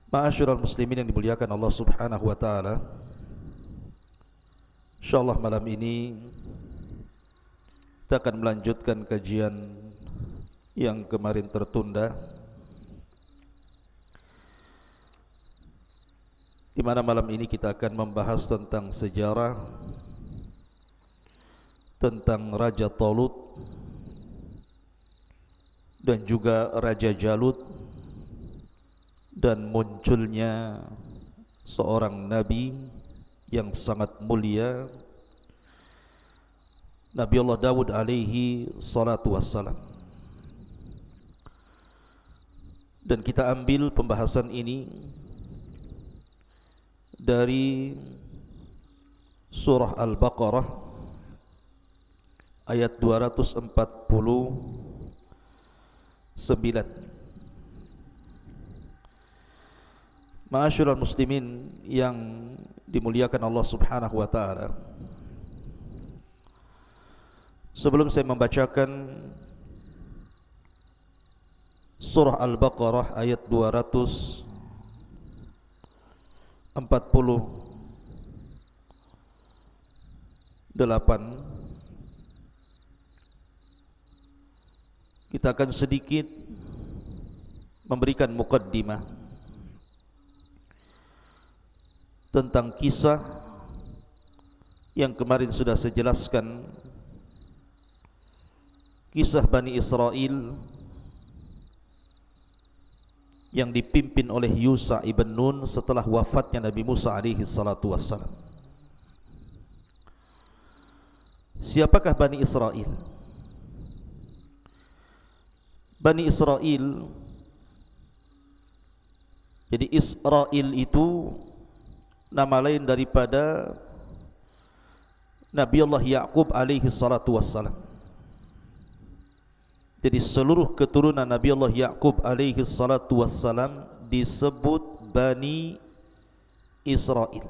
Ma'asyiral muslimin yang dimuliakan Allah Subhanahu wa taala. Insyaallah malam ini kita akan melanjutkan kajian yang kemarin tertunda, di mana malam ini kita akan membahas tentang sejarah tentang Raja Talut dan juga Raja Jalut, dan munculnya seorang nabi yang sangat mulia, Nabi Allah Dawud alaihi salatu wassalam. Dan kita ambil pembahasan ini dari surah Al-Baqarah ayat 249. Ma'asyiral muslimin yang dimuliakan Allah Subhanahu wa taala, sebelum saya membacakan surah Al-Baqarah ayat 248, kita akan sedikit memberikan muqaddimah tentang kisah yang kemarin sudah saya jelaskan, kisah Bani Israel yang dipimpin oleh Yusha ibn Nun setelah wafatnya Nabi Musa alaihi salatu wassalam. Siapakah Bani Israel? Bani Israel, jadi Israel itu nama lain daripada Nabi Allah Ya'qub alaihi salatu wassalam. Jadi seluruh keturunan Nabi Allah Ya'qub alaihi salatu wassalam disebut Bani Israel.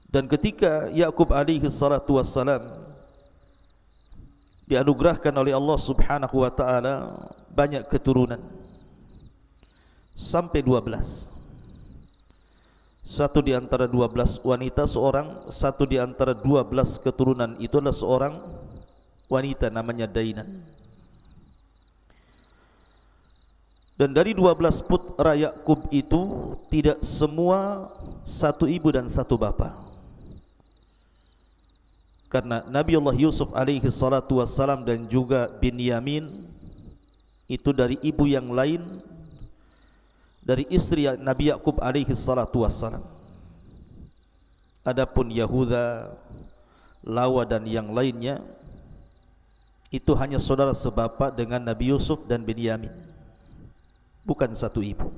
Dan ketika Ya'qub alaihi salatu wassalam dianugerahkan oleh Allah Subhanahu wa taala banyak keturunan, sampai 12. Satu di antara 12 wanita seorang, satu di antara 12 keturunan itu adalah seorang wanita namanya Dainan. Dan dari 12 putra Yakub itu tidak semua satu ibu dan satu bapa. Karena Nabi Allah Yusuf alaihi salatu wassalam dan juga Binyamin itu dari ibu yang lain, dari istri Nabi Ya'qub alaihi salatu wassalam. Adapun Yahuda, Lawa dan yang lainnya itu hanya saudara sebapa dengan Nabi Yusuf dan Binyamin, bukan satu ibu.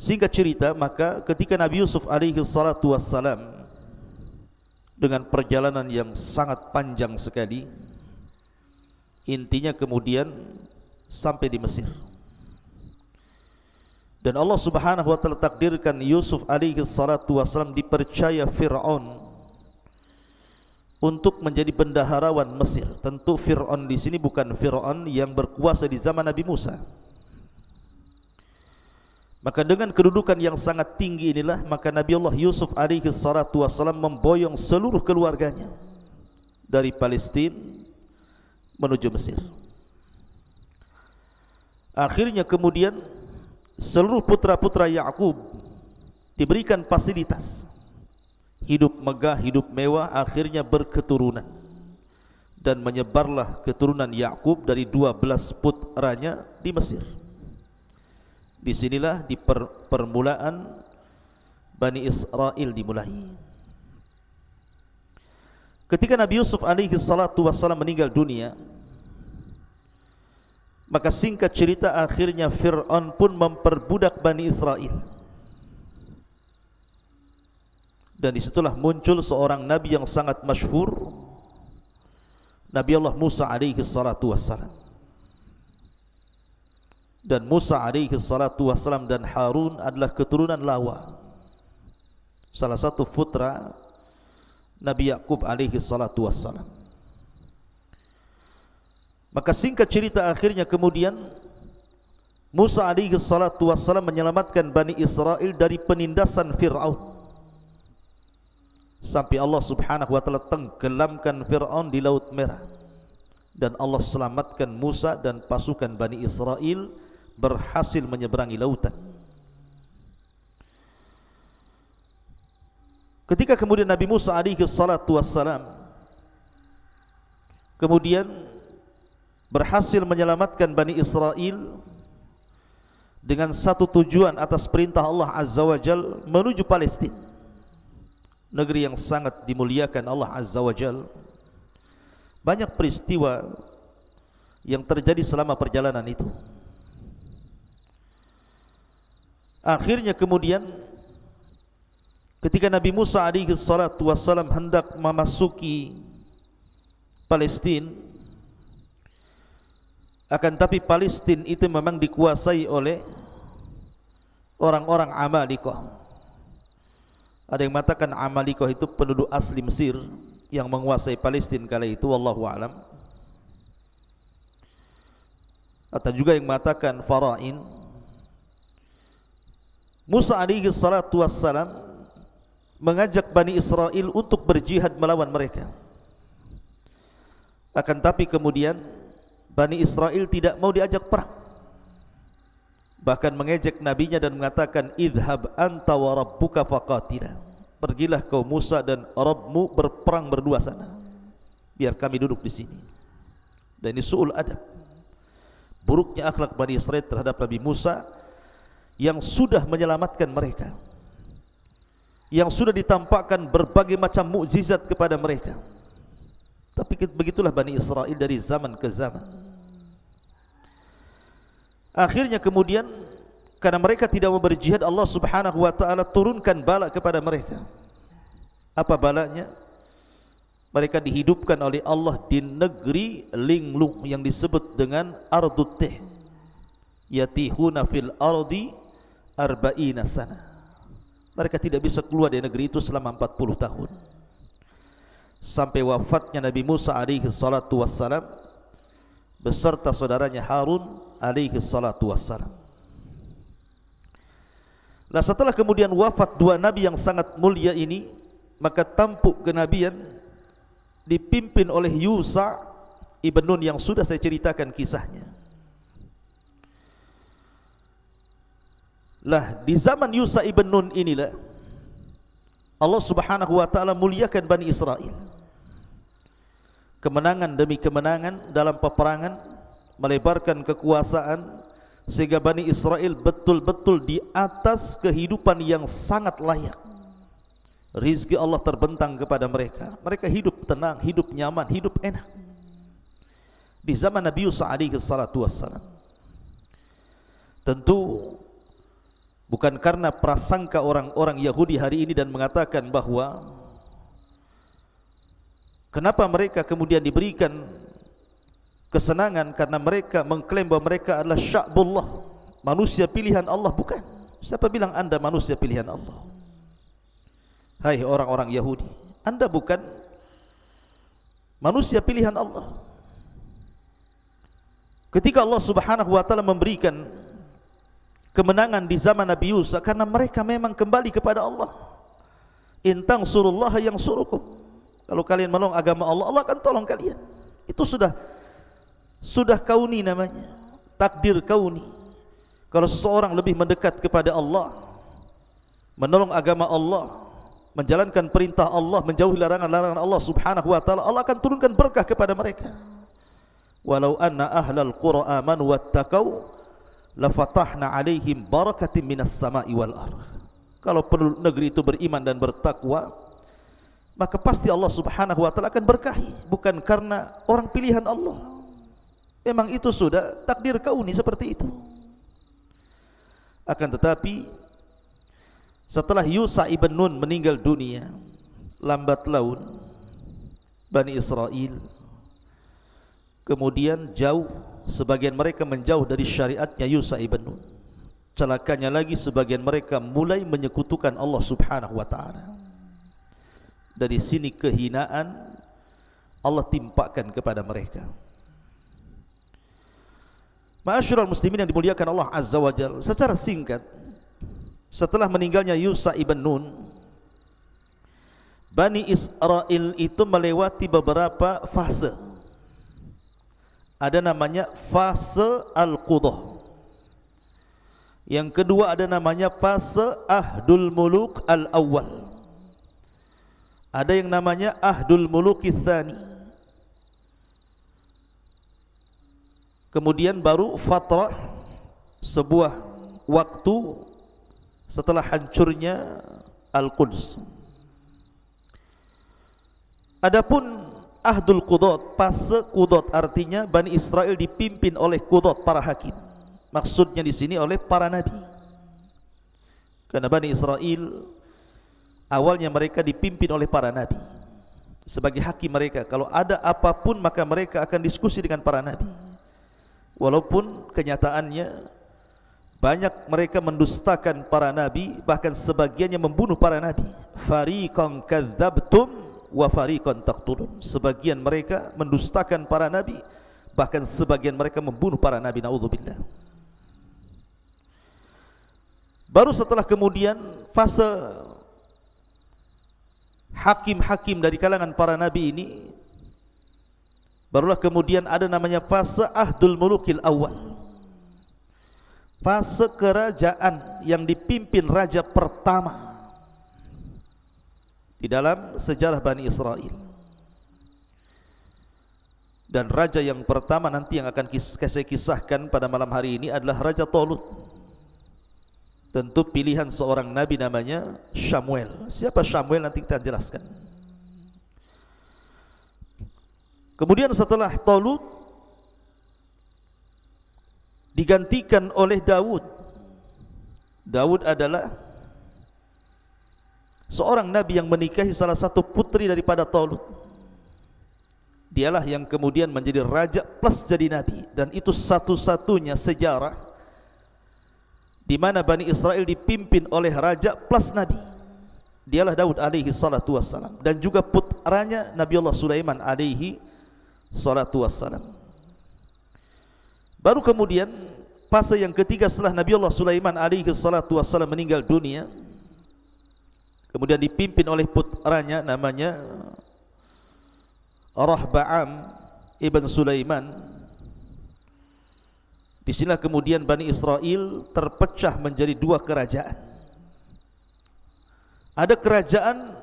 Singkat cerita, maka ketika Nabi Yusuf alaihi salatu wassalam dengan perjalanan yang sangat panjang sekali, intinya kemudian sampai di Mesir. Dan Allah Subhanahu wa taala takdirkan Yusuf alaihi salatu wasallam dipercaya Fir'aun untuk menjadi bendaharawan Mesir. Tentu Fir'aun di sini bukan Fir'aun yang berkuasa di zaman Nabi Musa. Maka dengan kedudukan yang sangat tinggi inilah, maka Nabi Allah Yusuf alaihi salatu wasallam memboyong seluruh keluarganya dari Palestina menuju Mesir. Akhirnya kemudian seluruh putra-putra Ya'qub diberikan fasilitas, hidup megah, hidup mewah, akhirnya berketurunan. Dan menyebarlah keturunan Ya'qub dari 12 putranya di Mesir. Disinilah di permulaan Bani Israel dimulai. Ketika Nabi Yusuf alaihi salatu wassalam meninggal dunia, Maka singkat cerita, akhirnya Fir'aun pun memperbudak Bani Israel. Dan disitulah muncul seorang Nabi yang sangat masyhur, Nabi Allah Musa alaihi salatu wassalam. Dan Musa alaihi salatu wassalam dan Harun adalah keturunan Lawa, salah satu putra Nabi Yakub alaihi salatu wassalam. Maka singkat cerita, akhirnya kemudian Musa alaihi salatu wassalam menyelamatkan Bani Israel dari penindasan Fir'aun, sampai Allah subhanahu wa ta'ala tenggelamkan Fir'aun di Laut Merah, dan Allah selamatkan Musa dan pasukan Bani Israel berhasil menyeberangi lautan. Ketika kemudian Nabi Musa alaihi salatu wassalam kemudian berhasil menyelamatkan Bani Israel dengan satu tujuan atas perintah Allah Azza wa Jal, menuju Palestina, negeri yang sangat dimuliakan Allah Azza wa Jal. Banyak peristiwa yang terjadi selama perjalanan itu. Akhirnya kemudian ketika Nabi Musa alaihi salatu wassalam hendak memasuki Palestina, akan tapi Palestina itu memang dikuasai oleh orang-orang Amalikoh. Ada yang mengatakan Amalikoh itu penduduk asli Mesir yang menguasai Palestina kala itu, wallahu alam. Atau juga yang mengatakan Farain. Musa alaihi salatu wassalam mengajak Bani Israel untuk berjihad melawan mereka. Akan tapi kemudian Bani Israel tidak mau diajak perang, bahkan mengejek nabinya dan mengatakan, idhab anta wa rabbuka faqatila, pergilah kau Musa dan Rabbmu berperang berdua sana, biar kami duduk di sini. Dan ini su'ul adab, buruknya akhlak Bani Israel terhadap Nabi Musa yang sudah menyelamatkan mereka, yang sudah ditampakkan berbagai macam mukjizat kepada mereka. Tapi begitulah Bani Israel dari zaman ke zaman. Akhirnya kemudian karena mereka tidak mau berjihad, Allah subhanahu wa ta'ala turunkan bala kepada mereka. Apa balanya? Mereka dihidupkan oleh Allah di negeri linglung yang disebut dengan Ardut Tih. Yatihuna fil ardi arba'ina sana. Mereka tidak bisa keluar dari negeri itu selama 40 tahun. Sampai wafatnya Nabi Musa alaihi salatu wassalam beserta saudaranya Harun alaihi salatu wassalam. Nah, setelah kemudian wafat dua nabi yang sangat mulia ini, maka tampuk kenabian dipimpin oleh Yusha ibn Nun yang sudah saya ceritakan kisahnya. Lah, di zaman Yusha ibn Nun inilah Allah subhanahu wa ta'ala muliakan Bani Israel. Kemenangan demi kemenangan dalam peperangan, melebarkan kekuasaan, sehingga Bani Israel betul-betul di atas kehidupan yang sangat layak. Rizki Allah terbentang kepada mereka. Mereka hidup tenang, hidup nyaman, hidup enak di zaman Nabi Yusha alaihi salatu wassalam. Tentu bukan karena prasangka orang-orang Yahudi hari ini dan mengatakan bahwa kenapa mereka kemudian diberikan kesenangan karena mereka mengklaim bahwa mereka adalah sya'bullah, manusia pilihan Allah. Bukan. Siapa bilang Anda manusia pilihan Allah? Hai orang-orang Yahudi, Anda bukan manusia pilihan Allah. Ketika Allah subhanahu wa ta'ala memberikan kemenangan di zaman Nabi Yusha, karena mereka memang kembali kepada Allah. In tansurullaha yansurukum. Kalau kalian menolong agama Allah, Allah akan tolong kalian. Itu sudah kauni namanya, takdir kauni. Kalau seseorang lebih mendekat kepada Allah, menolong agama Allah, menjalankan perintah Allah, menjauhi larangan-larangan Allah subhanahu wa ta'ala, Allah akan turunkan berkah kepada mereka. Walau anna ahlal qura amanu wattaqau lafatahna alaihim barakatim minas sama'i wal ardh. Kalau penduduk negeri itu beriman dan bertakwa, maka pasti Allah subhanahu wa ta'ala akan berkahi. Bukan karena orang pilihan Allah, Memang itu sudah takdir kauni seperti itu. Akan tetapi setelah Yusha ibn Nun meninggal dunia, lambat laun Bani Israel kemudian jauh, sebagian mereka menjauh dari syariatnya Yusha ibn Nun. Celakanya lagi, sebagian mereka mulai menyekutukan Allah Subhanahu wa ta'ala. Dari sini kehinaan Allah timpakan kepada mereka. Ma'asyiral muslimin yang dimuliakan Allah Azza wa Jalla, secara singkat, setelah meninggalnya Yusha ibn Nun, Bani Israel itu melewati beberapa fase. Ada namanya fase Al-Qudah. Yang kedua ada namanya fase Ahdul Muluk Al-Awwal. Ada yang namanya Ahdul Muluk Al-Thani. Kemudian baru fatrah, sebuah waktu setelah hancurnya Al-Quds. Adapun Ahdul Qudot, fase Qudot, artinya Bani Israel dipimpin oleh Qudot, para hakim. Maksudnya di sini oleh para nabi. Karena Bani Israel awalnya mereka dipimpin oleh para nabi sebagai hakim mereka. Kalau ada apapun maka mereka akan diskusi dengan para nabi. Walaupun kenyataannya banyak mereka mendustakan para nabi, bahkan sebagiannya membunuh para nabi. Fariqan kadzabtum wa fariqan taqtulun. Sebagian mereka mendustakan para nabi, bahkan sebagian mereka membunuh para nabi. Naudzubillah. Baru setelah kemudian fase hakim-hakim dari kalangan para nabi ini, barulah kemudian ada namanya fase Ahdul Mulukil Awal, fase kerajaan yang dipimpin raja pertama di dalam sejarah Bani Israel. Dan raja yang pertama nanti yang akan saya kisahkan pada malam hari ini adalah Raja Talut. Tentu pilihan seorang nabi namanya Samuel. Siapa Samuel nanti kita jelaskan. Kemudian setelah Talut digantikan oleh Daud. Daud adalah seorang nabi yang menikahi salah satu putri daripada Talut. Dialah yang kemudian menjadi raja plus jadi nabi. Dan itu satu-satunya sejarah di mana Bani Israel dipimpin oleh raja plus nabi. Dialah Daud alaihi salatu wassalam, dan juga putranya Nabi Allah Sulaiman alaihi salatu wassalam. Baru kemudian fase yang ketiga setelah Nabi Allah Sulaiman alaihi salatu wassalam meninggal dunia, kemudian dipimpin oleh putranya namanya Rahba'am ibn Sulaiman. Di sinilah kemudian Bani Israel terpecah menjadi dua kerajaan. Ada kerajaan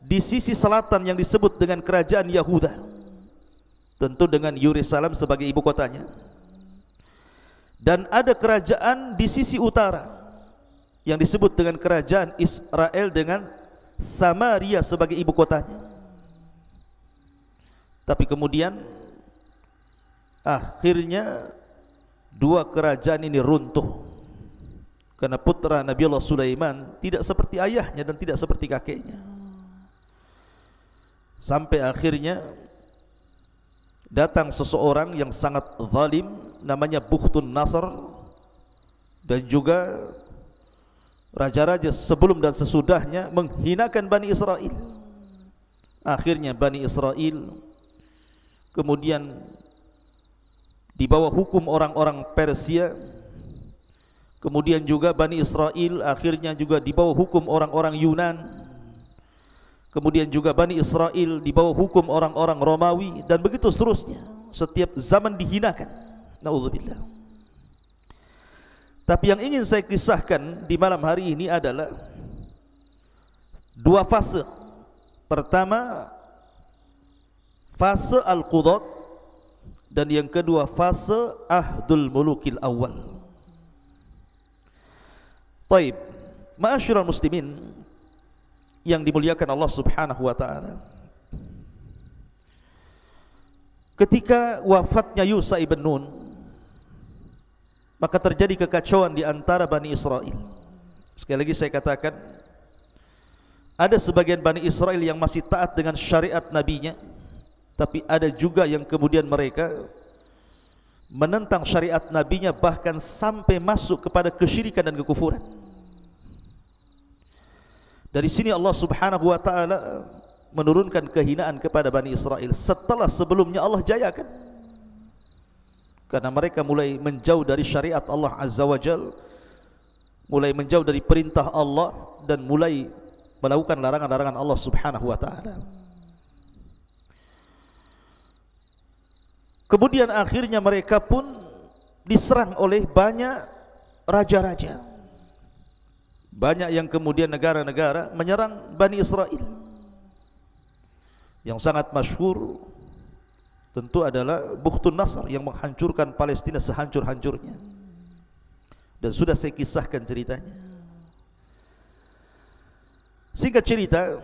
di sisi selatan yang disebut dengan kerajaan Yahuda, tentu dengan Yerusalem sebagai ibu kotanya. Dan ada kerajaan di sisi utara yang disebut dengan kerajaan Israel dengan Samaria sebagai ibu kotanya. Tapi kemudian akhirnya dua kerajaan ini runtuh karena putra Nabi Allah Sulaiman tidak seperti ayahnya dan tidak seperti kakeknya. Sampai akhirnya datang seseorang yang sangat zalim namanya Bukhtun Nasr, dan juga raja-raja sebelum dan sesudahnya menghinakan Bani Israel. Akhirnya Bani Israel kemudian di bawah hukum orang-orang Persia. Kemudian juga Bani Israel akhirnya juga di bawah hukum orang-orang Yunan. Kemudian juga Bani Israel di bawah hukum orang-orang Romawi, dan begitu seterusnya. Setiap zaman dihinakan. Naudzubillah. Tapi yang ingin saya kisahkan di malam hari ini adalah dua fase. Pertama, fase Al-Qudat, dan yang kedua fase Ahdul Mulukil Awal. Taib, ma'asyiral muslimin yang dimuliakan Allah Subhanahu wa ta'ala, ketika wafatnya Yusha ibn Nun, maka terjadi kekacauan di antara Bani Israel. Sekali lagi saya katakan, ada sebagian Bani Israel yang masih taat dengan syariat nabinya, tapi ada juga yang kemudian mereka menentang syariat nabinya, bahkan sampai masuk kepada kesyirikan dan kekufuran. Dari sini Allah Subhanahu wa taala menurunkan kehinaan kepada Bani Israel setelah sebelumnya Allah jayakan, karena mereka mulai menjauh dari syariat Allah Azza wa Jal, mulai menjauh dari perintah Allah, dan mulai melakukan larangan-larangan Allah Subhanahu wa taala. Kemudian akhirnya mereka pun diserang oleh banyak raja-raja. Banyak yang kemudian negara-negara menyerang Bani Israel. Yang sangat masyhur tentu adalah Bukhtun Nasr yang menghancurkan Palestina sehancur-hancurnya. Dan sudah saya kisahkan ceritanya. Singkat cerita,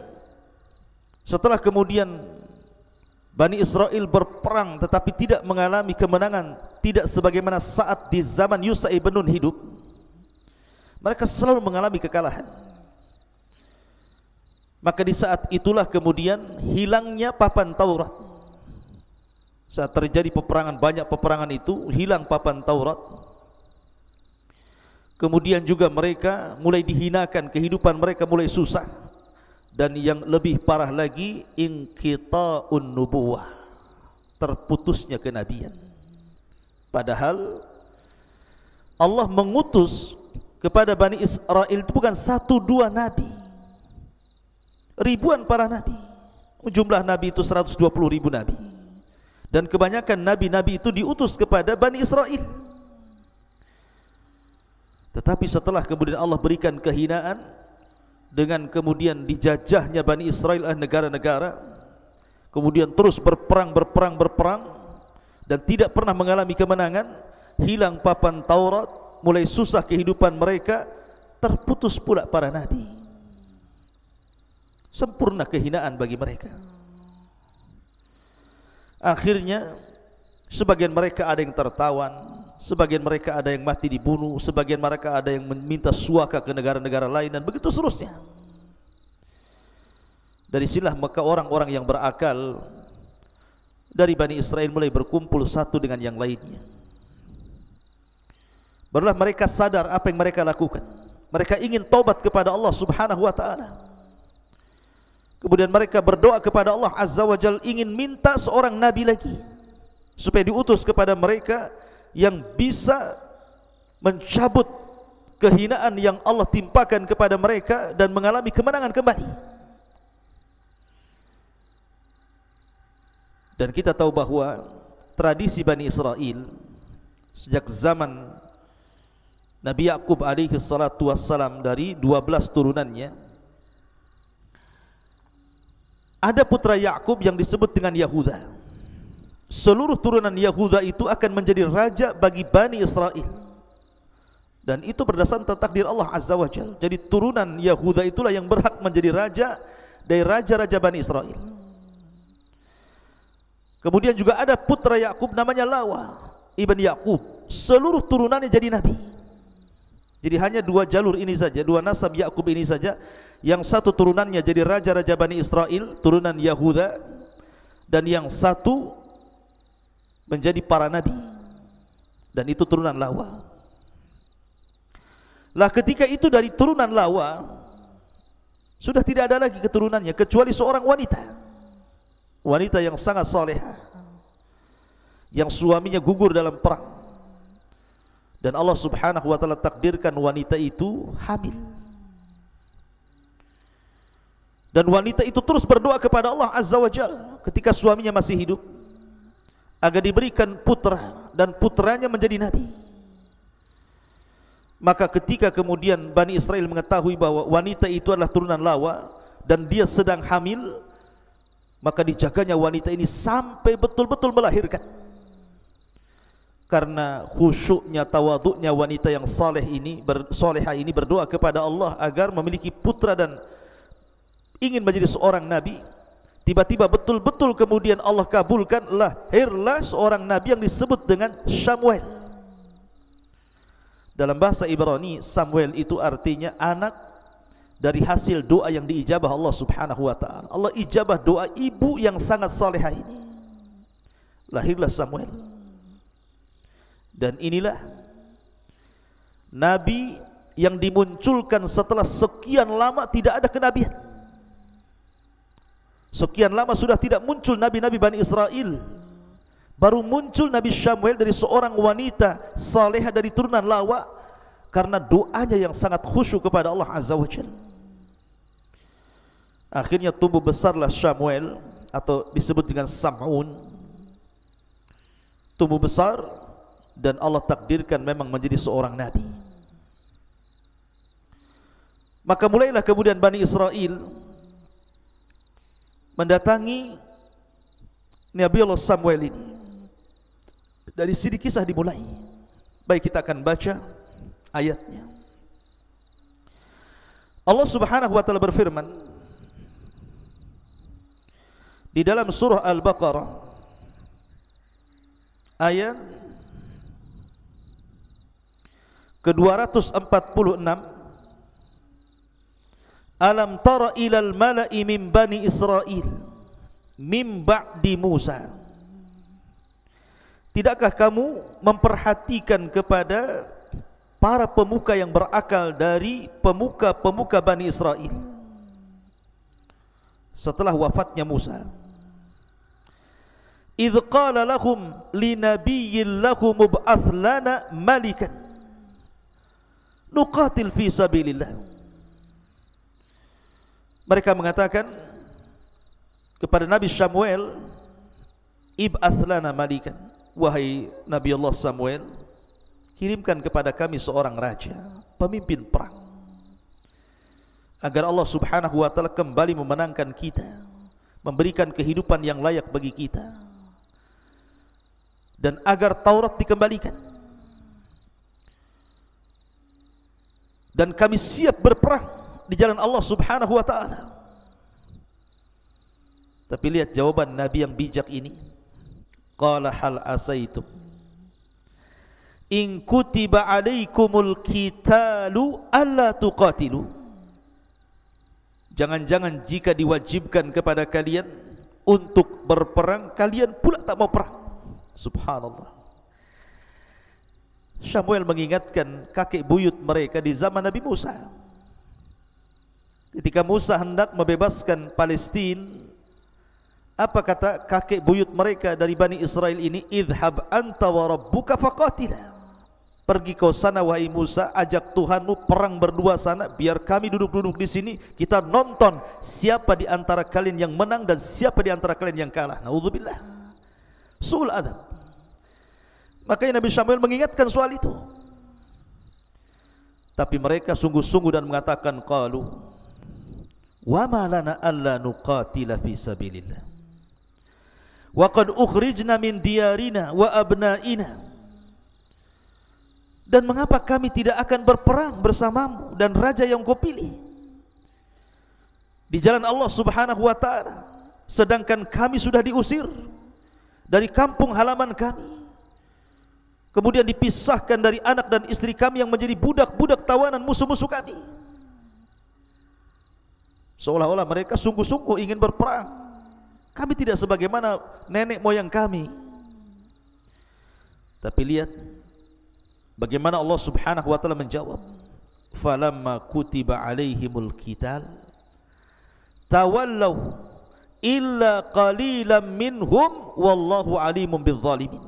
setelah kemudian Bani Israel berperang tetapi tidak mengalami kemenangan, tidak sebagaimana saat di zaman Yusha ibn Nun hidup, mereka selalu mengalami kekalahan. Maka di saat itulah kemudian hilangnya papan Taurat. Saat terjadi peperangan, banyak peperangan itu, hilang papan Taurat. Kemudian juga mereka mulai dihinakan, kehidupan mereka mulai susah. Dan yang lebih parah lagi, inqita'un nubuwah, terputusnya kenabian. Padahal Allah mengutus kepada Bani Israel itu bukan 1-2 nabi, ribuan para nabi. Jumlah nabi itu 120.000 nabi, dan kebanyakan nabi-nabi itu diutus kepada Bani Israel. Tetapi setelah kemudian Allah berikan kehinaan dengan kemudian dijajahnya Bani Israel oleh negara-negara, kemudian terus berperang dan tidak pernah mengalami kemenangan, hilang papan Taurat, mulai susah kehidupan mereka, terputus pula para nabi. Sempurna kehinaan bagi mereka. Akhirnya sebagian mereka ada yang tertawan, sebagian mereka ada yang mati dibunuh, sebagian mereka ada yang meminta suaka ke negara-negara lain, dan begitu seterusnya. Dari sinilah maka orang-orang yang berakal dari Bani Israel mulai berkumpul satu dengan yang lainnya. Barulah mereka sadar apa yang mereka lakukan. Mereka ingin taubat kepada Allah Subhanahu wa taala. Kemudian mereka berdoa kepada Allah Azza wa Jalla, ingin minta seorang nabi lagi supaya diutus kepada mereka yang bisa mencabut kehinaan yang Allah timpakan kepada mereka dan mengalami kemenangan kembali. Dan kita tahu bahwa tradisi Bani Israel sejak zaman Nabi Yaqub alaihi salatu wassalam, dari 12 turunannya, ada putra Yaqub yang disebut dengan Yahuda. Seluruh turunan Yahuda itu akan menjadi raja bagi Bani Israel, dan itu berdasarkan takdir Allah Azza wa Jalla. Jadi turunan Yahuda itulah yang berhak menjadi raja dari raja-raja Bani Israel. Kemudian juga ada putra Yaqub namanya Lawa ibn Yaqub. Seluruh turunannya jadi nabi. Jadi hanya 2 jalur ini saja, 2 nasab Yaqub ini saja, yang satu turunannya jadi raja-raja Bani Israel, turunan Yahuda, dan yang satu menjadi para nabi, dan itu turunan Lawa. Lah ketika itu dari turunan Lawa sudah tidak ada lagi keturunannya kecuali seorang wanita, wanita yang sangat salehah, yang suaminya gugur dalam perang, dan Allah Subhanahu wa taala takdirkan wanita itu hamil. Dan wanita itu terus berdoa kepada Allah Azza wa Jalla ketika suaminya masih hidup, agar diberikan putra dan putranya menjadi nabi. Maka ketika kemudian Bani Israel mengetahui bahwa wanita itu adalah turunan Lawa dan dia sedang hamil, maka dijaganya wanita ini sampai betul-betul melahirkan. Karena khusyuknya, tawaduknya wanita yang solehah ini berdoa kepada Allah agar memiliki putra dan ingin menjadi seorang nabi, tiba-tiba betul-betul kemudian Allah kabulkan, lahirlah seorang nabi yang disebut dengan Samuel. Dalam bahasa Ibrani, Samuel itu artinya anak dari hasil doa yang diijabah Allah subhanahu wa ta'ala. Allah ijabah doa ibu yang sangat salehah ini, lahirlah Samuel. Dan inilah nabi yang dimunculkan setelah sekian lama tidak ada kenabian. Sekian lama sudah tidak muncul nabi-nabi Bani Israel, baru muncul Nabi Samuel dari seorang wanita salehah dari turunan Lawa, karena doanya yang sangat khusyuk kepada Allah Azza wa Jalla. Akhirnya tumbuh besarlah Samuel, atau disebut dengan Sam'un. Tumbuh besar dan Allah takdirkan memang menjadi seorang nabi. Maka mulailah kemudian Bani Israel mendatangi Nabi Allah Samuel ini. Dari sini kisah dimulai. Baik, kita akan baca ayatnya. Allah subhanahu wa ta'ala berfirman di dalam surah Al-Baqarah ayat ke-246, Alam tara ilal mala'i min bani Israel min ba'di Musa. Tidakkah kamu memperhatikan kepada para pemuka yang berakal dari pemuka-pemuka Bani Israel setelah wafatnya Musa? Idh qala lahum linabiyyin lahum ub'ath lana malikan nuqatil fi sabilillah. Mereka mengatakan kepada Nabi Samuel, ib'ath lana malikan, wahai Nabi Allah Samuel, kirimkan kepada kami seorang raja, pemimpin perang, agar Allah subhanahu wa ta'ala kembali memenangkan kita, memberikan kehidupan yang layak bagi kita, dan agar Taurat dikembalikan, dan kami siap berperang di jalan Allah subhanahu wa ta'ala. Tapi lihat jawaban Nabi yang bijak ini. Qala hal asaitum in kutiba alaikumul qitalu alla tuqatilu. Jangan-jangan jika diwajibkan kepada kalian untuk berperang, kalian pula tak mau perang. Subhanallah. Samuel mengingatkan kakek buyut mereka di zaman Nabi Musa. Ketika Musa hendak membebaskan Palestina, apa kata kakek buyut mereka dari Bani Israel ini? Idhab anta wa rabbuka faqatila. Pergi kau sana wahai Musa, ajak Tuhanmu perang berdua sana, biar kami duduk-duduk di sini, kita nonton siapa di antara kalian yang menang dan siapa di antara kalian yang kalah. Naudzubillah. Su'ul adab. Makanya Nabi Samuel mengingatkan soal itu. Tapi mereka sungguh-sungguh dan mengatakan qalu wa ma lana alla nuqatila fi sabilillah wa qad ukhrijna min diyarina wa abnaina. Dan mengapa kami tidak akan berperang bersamamu dan raja yang kau pilih di jalan Allah subhanahu wa ta'ala, sedangkan kami sudah diusir dari kampung halaman kami, kemudian dipisahkan dari anak dan istri kami yang menjadi budak-budak tawanan musuh-musuh kami. Seolah-olah mereka sungguh-sungguh ingin berperang. Kami tidak sebagaimana nenek moyang kami. Tapi lihat bagaimana Allah subhanahu wa ta'ala menjawab. Falamma kutiba alaihimul qital tawallaw illa qalilan minhum wallahu alimun bizzalimin.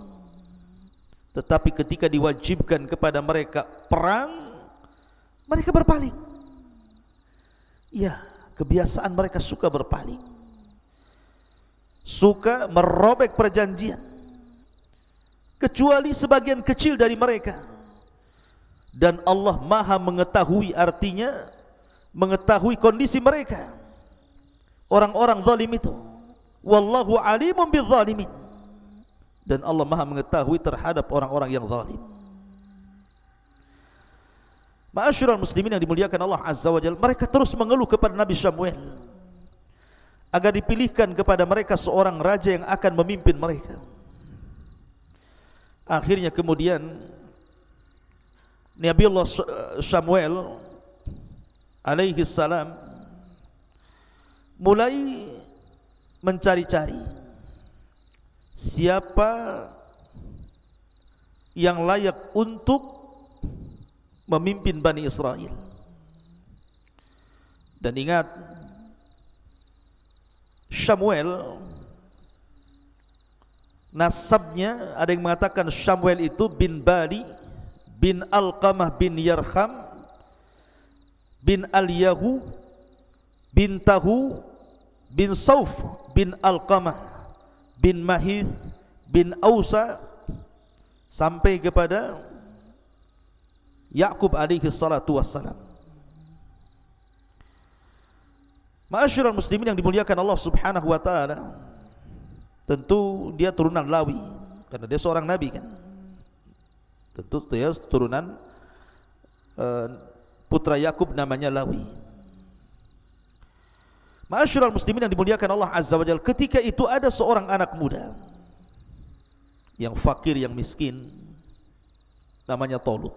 Tetapi ketika diwajibkan kepada mereka perang, mereka berpaling. Ya, kebiasaan mereka suka berpaling, suka merobek perjanjian, kecuali sebagian kecil dari mereka. Dan Allah maha mengetahui, artinya mengetahui kondisi mereka, orang-orang zalim itu. Wallahu alimun bizzalimin. Dan Allah maha mengetahui terhadap orang-orang yang zalim. Ma'asyiral muslimin yang dimuliakan Allah Azza wa Jalla, mereka terus mengeluh kepada Nabi Samuel agar dipilihkan kepada mereka seorang raja yang akan memimpin mereka. Akhirnya kemudian Nabiullah Samuel alaihi salam mulai mencari-cari siapa yang layak untuk memimpin Bani Israel. Dan ingat, Samuel nasabnya ada yang mengatakan Samuel itu bin Bali bin Alqamah bin Yarham bin Al-Yahu bin Tahu bin Sauf bin Alqamah bin Mahith bin Ausa sampai kepada Yaqub alaihi salatu wassalam. Ma'asyiral muslimin yang dimuliakan Allah Subhanahu wa taala, tentu dia turunan Lawi karena dia seorang nabi kan. Tentu dia turunan putra Yakub namanya Lawi. Ma'asyiral muslimin yang dimuliakan Allah Azza wa Jalla, ketika itu ada seorang anak muda yang fakir, yang miskin, namanya Talut.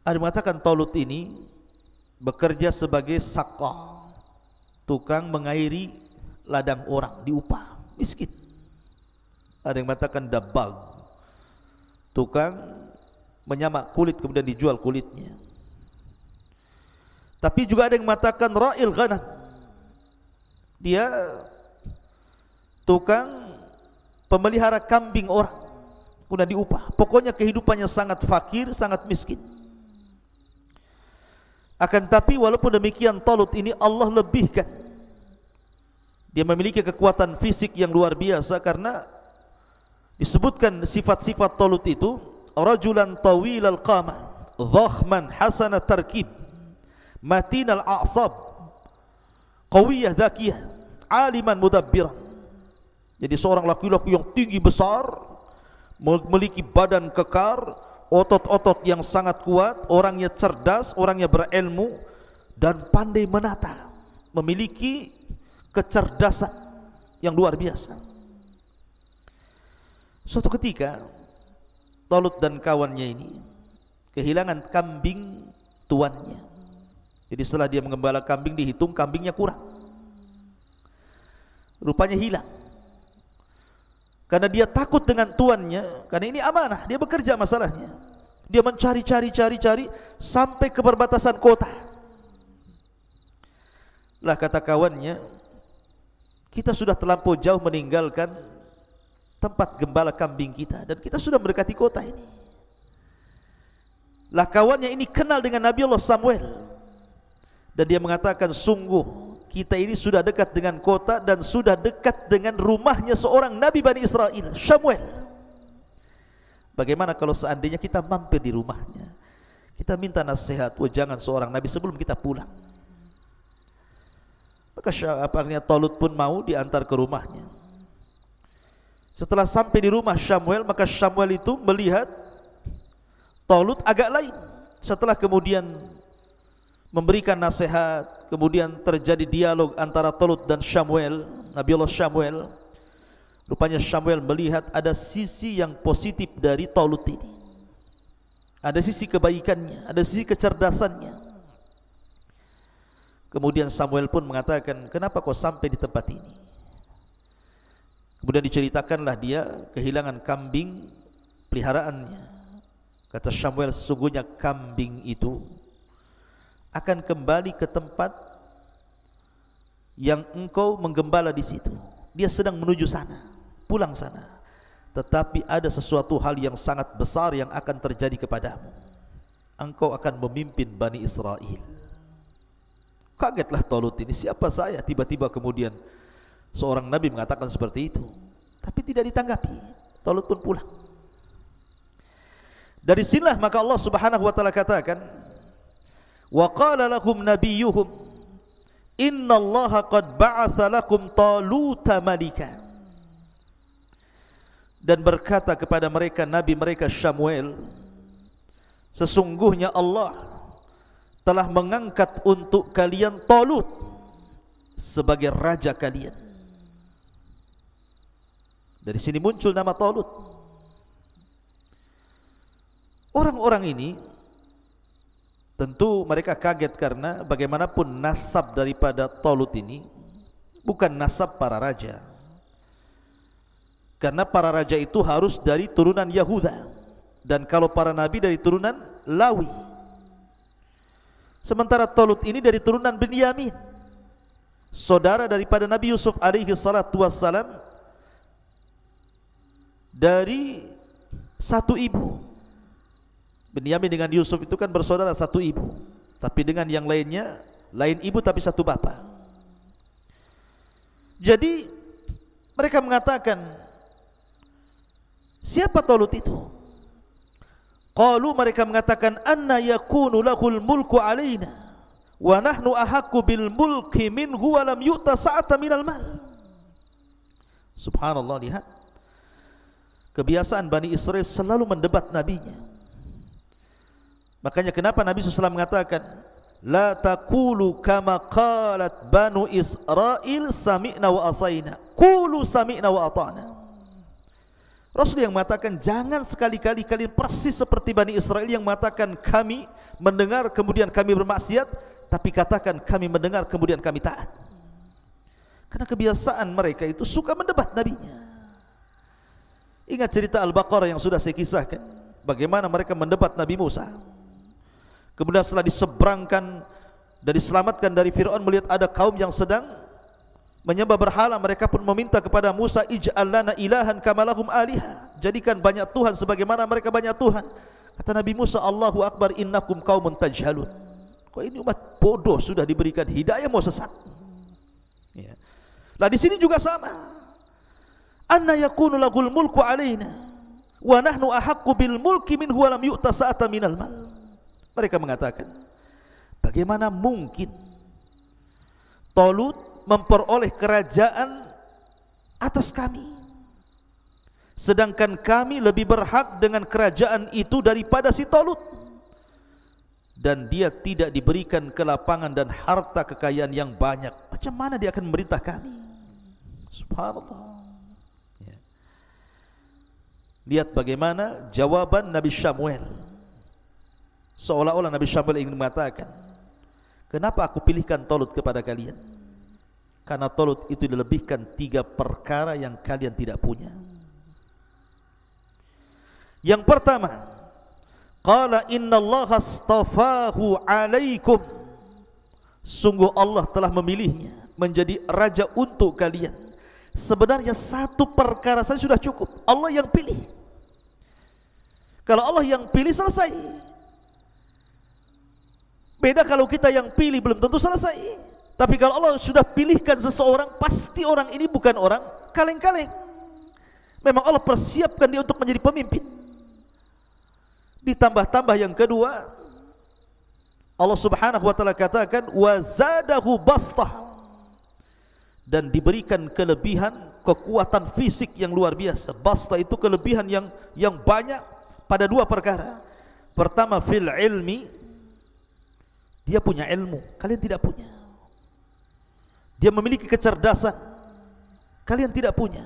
Ada mengatakan Talut ini bekerja sebagai sakah, tukang mengairi ladang orang, diupah, miskin. Ada yang mengatakan dabbag, tukang menyamak kulit kemudian dijual kulitnya. Tapi juga ada yang mengatakan ra'il ghanam, dia tukang pemelihara kambing orang, kemudian diupah. Pokoknya kehidupannya sangat fakir, sangat miskin. Akan tapi walaupun demikian, Talut ini Allah lebihkan. Dia memiliki kekuatan fisik yang luar biasa karena disebutkan sifat-sifat Talut itu, rajulan tawilal qamah, dhakhman hasanat tarkib, matinal a'sab, qawiyah dzakiyah, aliman mudabbiran. Jadi seorang laki-laki yang tinggi besar, memiliki badan kekar, otot-otot yang sangat kuat, orangnya cerdas, orangnya berilmu dan pandai menata, memiliki kecerdasan yang luar biasa. Suatu ketika Talut dan kawannya ini kehilangan kambing tuannya. Jadi setelah dia mengembala kambing, dihitung kambingnya kurang, rupanya hilang. Karena dia takut dengan tuannya, karena ini amanah, dia bekerja masalahnya. Dia mencari sampai ke perbatasan kota. Lah kata kawannya, kita sudah terlampau jauh meninggalkan tempat gembala kambing kita dan kita sudah mendekati kota ini. Lah kawannya ini kenal dengan Nabiullah Samuel dan dia mengatakan, sungguh kita ini sudah dekat dengan kota dan sudah dekat dengan rumahnya seorang Nabi Bani Israel, Samuel. Bagaimana kalau seandainya kita mampir di rumahnya, kita minta nasihat, wajangan seorang Nabi sebelum kita pulang. Maka akhirnya Talut pun mau diantar ke rumahnya. Setelah sampai di rumah Samuel, maka Samuel itu melihat Talut agak lain. Setelah kemudian memberikan nasihat, kemudian terjadi dialog antara Talut dan Samuel, Nabiullah Samuel. Rupanya Samuel melihat ada sisi yang positif dari Talut ini. Ada sisi kebaikannya, ada sisi kecerdasannya. Kemudian Samuel pun mengatakan, kenapa kau sampai di tempat ini? Kemudian diceritakanlah dia kehilangan kambing peliharaannya. Kata Samuel, sesungguhnya kambing itu akan kembali ke tempat yang engkau menggembala di situ. Dia sedang menuju sana, pulang sana. Tetapi ada sesuatu hal yang sangat besar yang akan terjadi kepadamu. Engkau akan memimpin Bani Israel. Kagetlah Talut ini, siapa saya? Tiba-tiba kemudian seorang Nabi mengatakan seperti itu. Tapi tidak ditanggapi. Talut pun pulang. Dari sinilah maka Allah Subhanahu wa taala katakan, wa qala lahum nabiyyuhum innallaha qad ba'atsa lakum Taluta malika. Dan berkata kepada mereka nabi mereka Samuel, sesungguhnya Allah telah mengangkat untuk kalian Talut sebagai raja kalian. Dari sini muncul nama Talut. Orang-orang ini tentu mereka kaget karena bagaimanapun nasab daripada Talut ini bukan nasab para raja. Karena para raja itu harus dari turunan Yahuda, dan kalau para nabi dari turunan Lawi. Sementara Talut ini dari turunan Binyamin, saudara daripada Nabi Yusuf alaihi salatu wassalam, dari satu ibu. Binyamin dengan Yusuf itu kan bersaudara satu ibu, tapi dengan yang lainnya lain ibu tapi satu bapa. Jadi mereka mengatakan, siapa Talut itu? Qalu, mereka mengatakan, anna yakunu lahul mulku alaina wa nahnu ahaqqu bil mulki minhu wa lam yu'ta sa'atan minal mal. Subhanallah, lihat kebiasaan Bani Israel selalu mendebat nabinya. Makanya kenapa Nabi SAW mengatakan, la taqulu kama qalat Banu Israel sami'na wa asaina, qulu sami'na wa ata'na. Rasul yang mengatakan, jangan sekali-kali kalian persis seperti Bani Israel yang mengatakan kami mendengar kemudian kami bermaksiat, tapi katakan kami mendengar kemudian kami taat. Karena kebiasaan mereka itu suka mendebat nabinya. Ingat cerita Al-Baqarah yang sudah saya kisahkan, bagaimana mereka mendebat Nabi Musa. Kemudian setelah diseberangkan dan diselamatkan dari Fir'aun, melihat ada kaum yang sedang menyembah berhala, mereka pun meminta kepada Musa, ij'al lana ilahan kama lahum aliha, jadikan banyak Tuhan sebagaimana mereka banyak Tuhan. Kata Nabi Musa, Allahu Akbar, innakum qaumun tajhalun. Kok ini umat bodoh, sudah diberikan hidayah mau sesat. Ya. Lah di sini juga sama. Anna yakunu lahul mulku alaina wa nahnu ahaqqu bil mulki minhu wa lam yu'ta sa'atan minal mal. Mereka mengatakan, bagaimana mungkin Talut memperoleh kerajaan atas kami, sedangkan kami lebih berhak dengan kerajaan itu daripada si Talut, dan dia tidak diberikan kelapangan dan harta kekayaan yang banyak. Macam mana dia akan memerintah kami? Subhanallah. Ya. Lihat bagaimana jawaban Nabi Samuel. Seolah-olah Nabi Samuel ingin mengatakan, kenapa aku pilihkan Talut kepada kalian? Karena Talut itu dilebihkan 3 perkara yang kalian tidak punya. Yang pertama, qala innallaha astafahu alaikum, sungguh Allah telah memilihnya menjadi raja untuk kalian. Sebenarnya 1 perkara saja sudah cukup, Allah yang pilih. Kalau Allah yang pilih, selesai. Beda kalau kita yang pilih, belum tentu selesai. Tapi kalau Allah sudah pilihkan seseorang, pasti orang ini bukan orang kaleng-kaleng. Memang Allah persiapkan dia untuk menjadi pemimpin. Ditambah-tambah yang kedua, Allah Subhanahu wa taala katakan wa zadahu bastah, dan diberikan kelebihan kekuatan fisik yang luar biasa. Bastah itu kelebihan yang banyak pada 2 perkara. Pertama, fil ilmi, dia punya ilmu, kalian tidak punya. Dia memiliki kecerdasan, kalian tidak punya.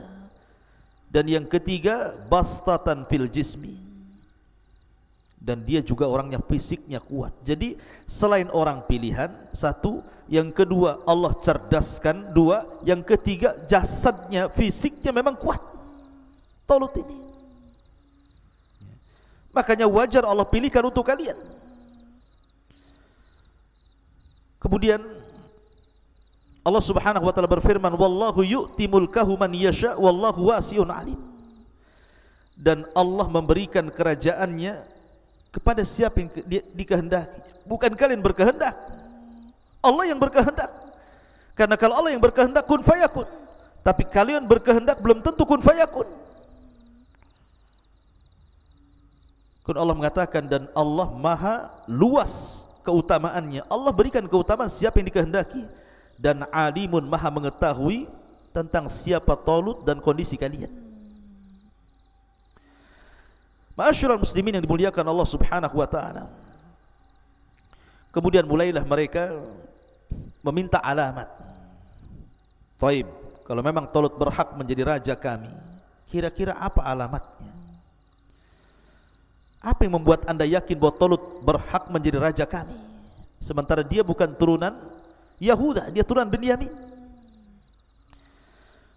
Dan yang ketiga, bastatan fil jismi, dan dia juga orangnya fisiknya kuat. Jadi selain orang pilihan, 1, yang kedua Allah cerdaskan, 2, yang ketiga jasadnya, fisiknya memang kuat. Talut ini, makanya wajar Allah pilihkan untuk kalian. Kemudian Allah Subhanahu wa taala berfirman, wallahu yu'ti mulkahu man yasha wallahu wasi'un alim, dan Allah memberikan kerajaannya kepada siapa yang dikehendaki. Bukan kalian berkehendak, Allah yang berkehendak. Karena kalau Allah yang berkehendak, kun fayakun. Tapi kalian berkehendak, belum tentu kun fayakun. Kun Allah mengatakan, dan Allah maha luas keutamaannya. Allah berikan keutamaan siapa yang dikehendaki. Dan alimun, maha mengetahui tentang siapa Talut dan kondisi kalian. Ma'asyiral muslimin yang dimuliakan Allah Subhanahu wa taala. Kemudian mulailah mereka meminta alamat. Taib, kalau memang Talut berhak menjadi raja kami, kira-kira apa alamatnya? Apa yang membuat anda yakin bahwa Talut berhak menjadi raja kami, sementara dia bukan turunan Yahuda, dia turunan Binyamin?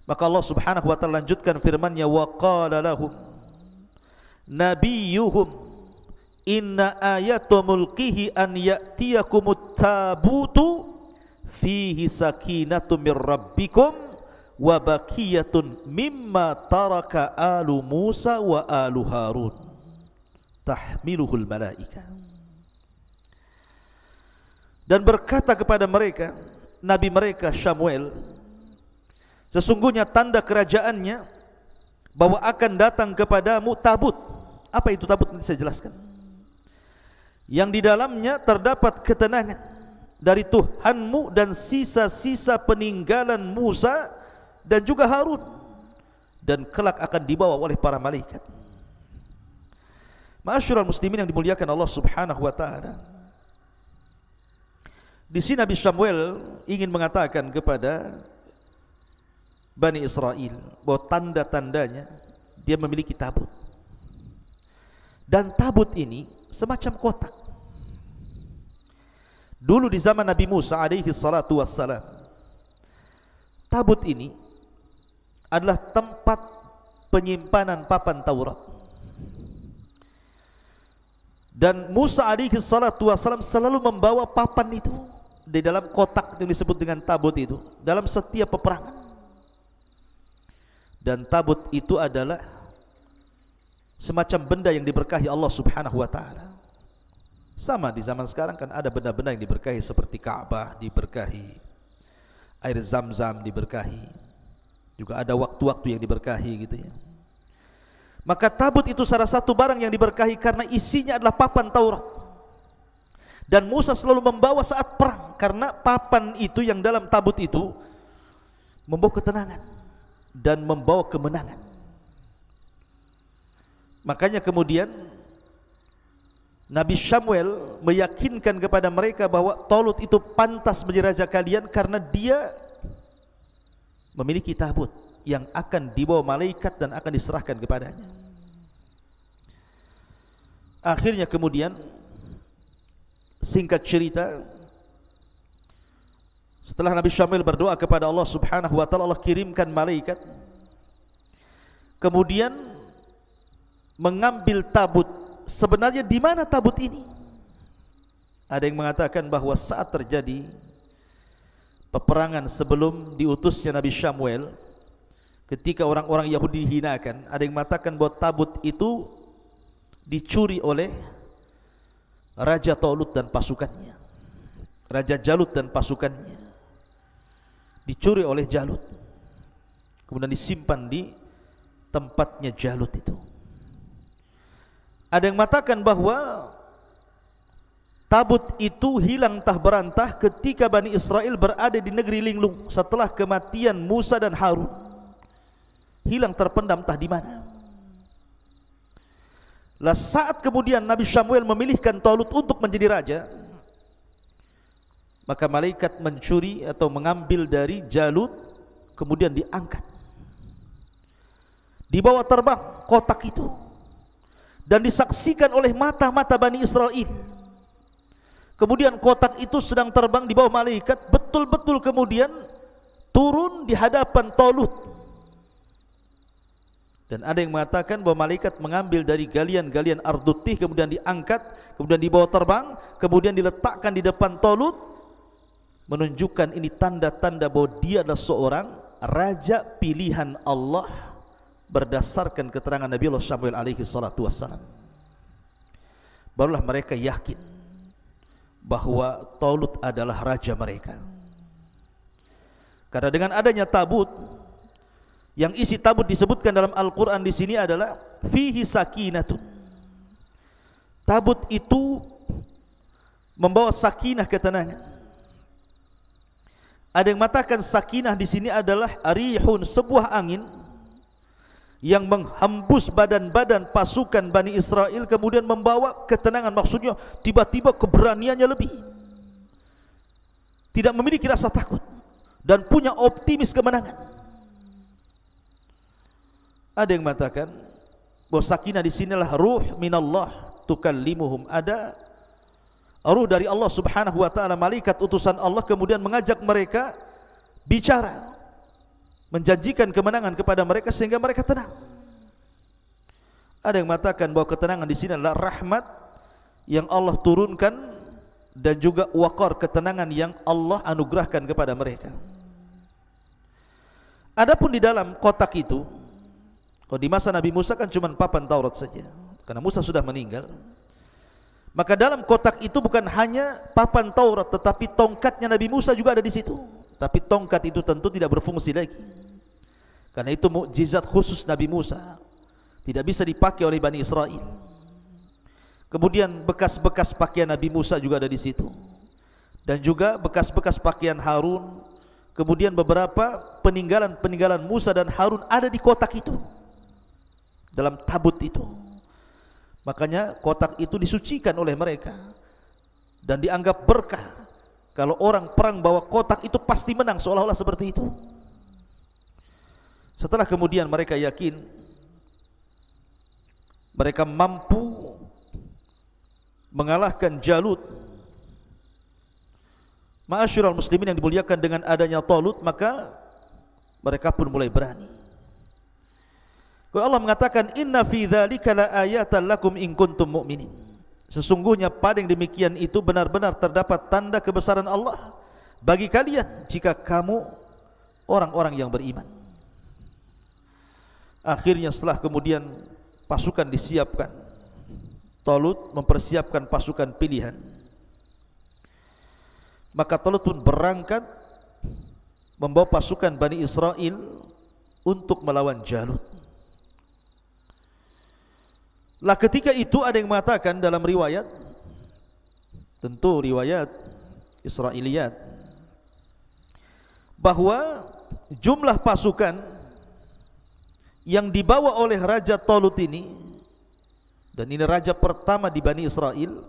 Maka Allah subhanahu wa ta'ala lanjutkan firman-Nya, wa qala lahum nabiyuhum inna ayatu mulkihi an ya'tiyakumut tabutu fihi sakinatu mir rabbikum wa baqiyatun mimma taraka alu Musa wa alu Harun tahmiluhul malaika. Dan berkata kepada mereka, nabi mereka Samuel, sesungguhnya tanda kerajaannya bahwa akan datang kepadamu tabut. Apa itu tabut? Nanti saya jelaskan. Yang di dalamnya terdapat ketenangan dari Tuhanmu dan sisa-sisa peninggalan Musa dan juga Harun, dan kelak akan dibawa oleh para malaikat. Ma'asyiral muslimin yang dimuliakan Allah subhanahu wa ta'ala, di sini Nabi Samuel ingin mengatakan kepada Bani Israel bahwa tanda-tandanya dia memiliki tabut. Dan tabut ini semacam kotak. Dulu di zaman Nabi Musa alaihi salatu wassalam, tabut ini adalah tempat penyimpanan papan Taurat. Dan Musa alaihi salatu wassalam selalu membawa papan itu di dalam kotak yang disebut dengan tabut itu dalam setiap peperangan. Dan tabut itu adalah semacam benda yang diberkahi Allah subhanahu wa ta'ala. Sama di zaman sekarang kan ada benda-benda yang diberkahi seperti Ka'bah diberkahi, air Zam-Zam diberkahi, juga ada waktu-waktu yang diberkahi gitu ya. Maka tabut itu salah satu barang yang diberkahi karena isinya adalah papan Taurat. Dan Musa selalu membawa saat perang karena papan itu yang dalam tabut itu membawa ketenangan dan membawa kemenangan. Makanya kemudian Nabi Samuel meyakinkan kepada mereka bahwa Talut itu pantas menjadi raja kalian karena dia memiliki tabut yang akan dibawa malaikat dan akan diserahkan kepadanya. Akhirnya kemudian, singkat cerita, setelah Nabi Samuel berdoa kepada Allah subhanahu wa ta'ala, Allah kirimkan malaikat kemudian mengambil tabut. Sebenarnya di mana tabut ini? Ada yang mengatakan bahwa saat terjadi peperangan sebelum diutusnya Nabi Samuel, ketika orang-orang Yahudi dihinakan, ada yang mengatakan bahwa tabut itu dicuri oleh Raja Talut dan pasukannya, Raja Jalut dan pasukannya, dicuri oleh Jalut, kemudian disimpan di tempatnya Jalut itu. Ada yang mengatakan bahwa tabut itu hilang entah berantah ketika Bani Israel berada di negeri linglung setelah kematian Musa dan Harun. Hilang terpendam entah di mana. Lah saat kemudian Nabi Samuel memilihkan Talut untuk menjadi raja, maka malaikat mencuri atau mengambil dari Jalut, kemudian diangkat, dibawa terbang kotak itu, dan disaksikan oleh mata-mata Bani Israel. Kemudian kotak itu sedang terbang di bawah malaikat, betul-betul kemudian turun di hadapan Talut. Dan ada yang mengatakan bahwa malaikat mengambil dari galian-galian ardutih, kemudian diangkat, kemudian dibawa terbang, kemudian diletakkan di depan Talut, menunjukkan ini tanda-tanda bahwa dia adalah seorang raja pilihan Allah berdasarkan keterangan Nabi Allah Samuel alaihi salatu wassalam. Barulah mereka yakin bahwa Talut adalah raja mereka. Karena dengan adanya tabut, yang isi tabut disebutkan dalam Al-Quran di sini adalah fihi sakinatun. Tabut itu membawa sakinah, ketenangan. Ada yang mengatakan sakinah di sini adalah arihun, sebuah angin yang menghembus badan-badan pasukan Bani Israel, kemudian membawa ketenangan. Maksudnya tiba-tiba keberaniannya lebih, tidak memiliki rasa takut, dan punya optimis kemenangan. Ada yang mengatakan bahwa sakinah di sinilah ruh minallah tukallimuhum, ada ruh dari Allah Subhanahu wa taala, malaikat utusan Allah, kemudian mengajak mereka bicara, menjanjikan kemenangan kepada mereka sehingga mereka tenang. Ada yang mengatakan bahwa ketenangan di sini adalah rahmat yang Allah turunkan dan juga waqar, ketenangan yang Allah anugerahkan kepada mereka. Adapun di dalam kotak itu, kalau di masa Nabi Musa kan cuma papan Taurat saja, karena Musa sudah meninggal. Maka dalam kotak itu bukan hanya papan Taurat, tetapi tongkatnya Nabi Musa juga ada di situ. Tapi tongkat itu tentu tidak berfungsi lagi, karena itu mukjizat khusus Nabi Musa, tidak bisa dipakai oleh Bani Israel. Kemudian bekas-bekas pakaian Nabi Musa juga ada di situ, dan juga bekas-bekas pakaian Harun. Kemudian beberapa peninggalan-peninggalan Musa dan Harun ada di kotak itu, dalam tabut itu. Makanya kotak itu disucikan oleh mereka dan dianggap berkah. Kalau orang perang bawa kotak itu pasti menang, seolah-olah seperti itu. Setelah kemudian mereka yakin mereka mampu mengalahkan Jalut, ma'asyiral muslimin yang dimuliakan, dengan adanya Talut, maka mereka pun mulai berani. Kalau Allah mengatakan inna fi dzalika laayatan lakum in kuntum mu'minin, sesungguhnya pada yang demikian itu benar-benar terdapat tanda kebesaran Allah bagi kalian jika kamu orang-orang yang beriman. Akhirnya setelah kemudian pasukan disiapkan, Talut mempersiapkan pasukan pilihan, maka Talut pun berangkat membawa pasukan Bani Israel untuk melawan Jalut. Lah ketika itu ada yang mengatakan dalam riwayat, tentu riwayat Israiliyat, bahwa jumlah pasukan yang dibawa oleh Raja Talut ini, dan ini raja pertama di Bani Israel,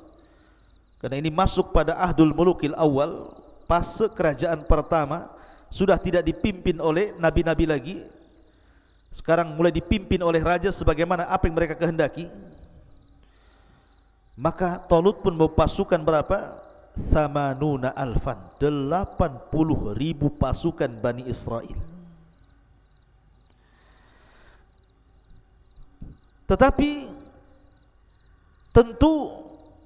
karena ini masuk pada Ahdul Mulukil Awal, fase kerajaan pertama, sudah tidak dipimpin oleh nabi-nabi lagi, sekarang mulai dipimpin oleh raja sebagaimana apa yang mereka kehendaki. Maka Talut pun membawa pasukan berapa? Thamanuna alfan, 80.000 pasukan Bani Israel. Tetapi tentu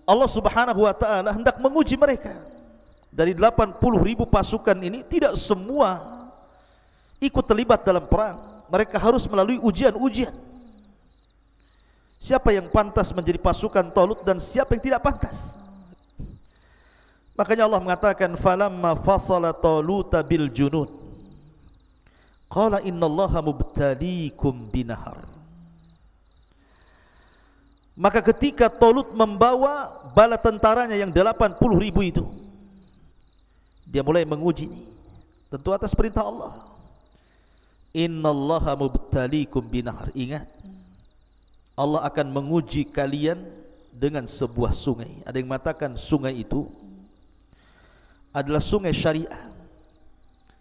Allah Subhanahu wa taala hendak menguji mereka. Dari 80.000 pasukan ini tidak semua ikut terlibat dalam perang. Mereka harus melalui ujian-ujian. Siapa yang pantas menjadi pasukan Talut dan siapa yang tidak pantas. Makanya Allah mengatakan falamma fasala Taluta bil junud qala innallaha mubtaliikum binahar. Maka ketika Talut membawa bala tentaranya yang 80.000 itu, dia mulai menguji ini, tentu atas perintah Allah. Innallaha mubtaliikum binahar. Ingat, Allah akan menguji kalian dengan sebuah sungai. Ada yang mengatakan sungai itu adalah sungai syariah.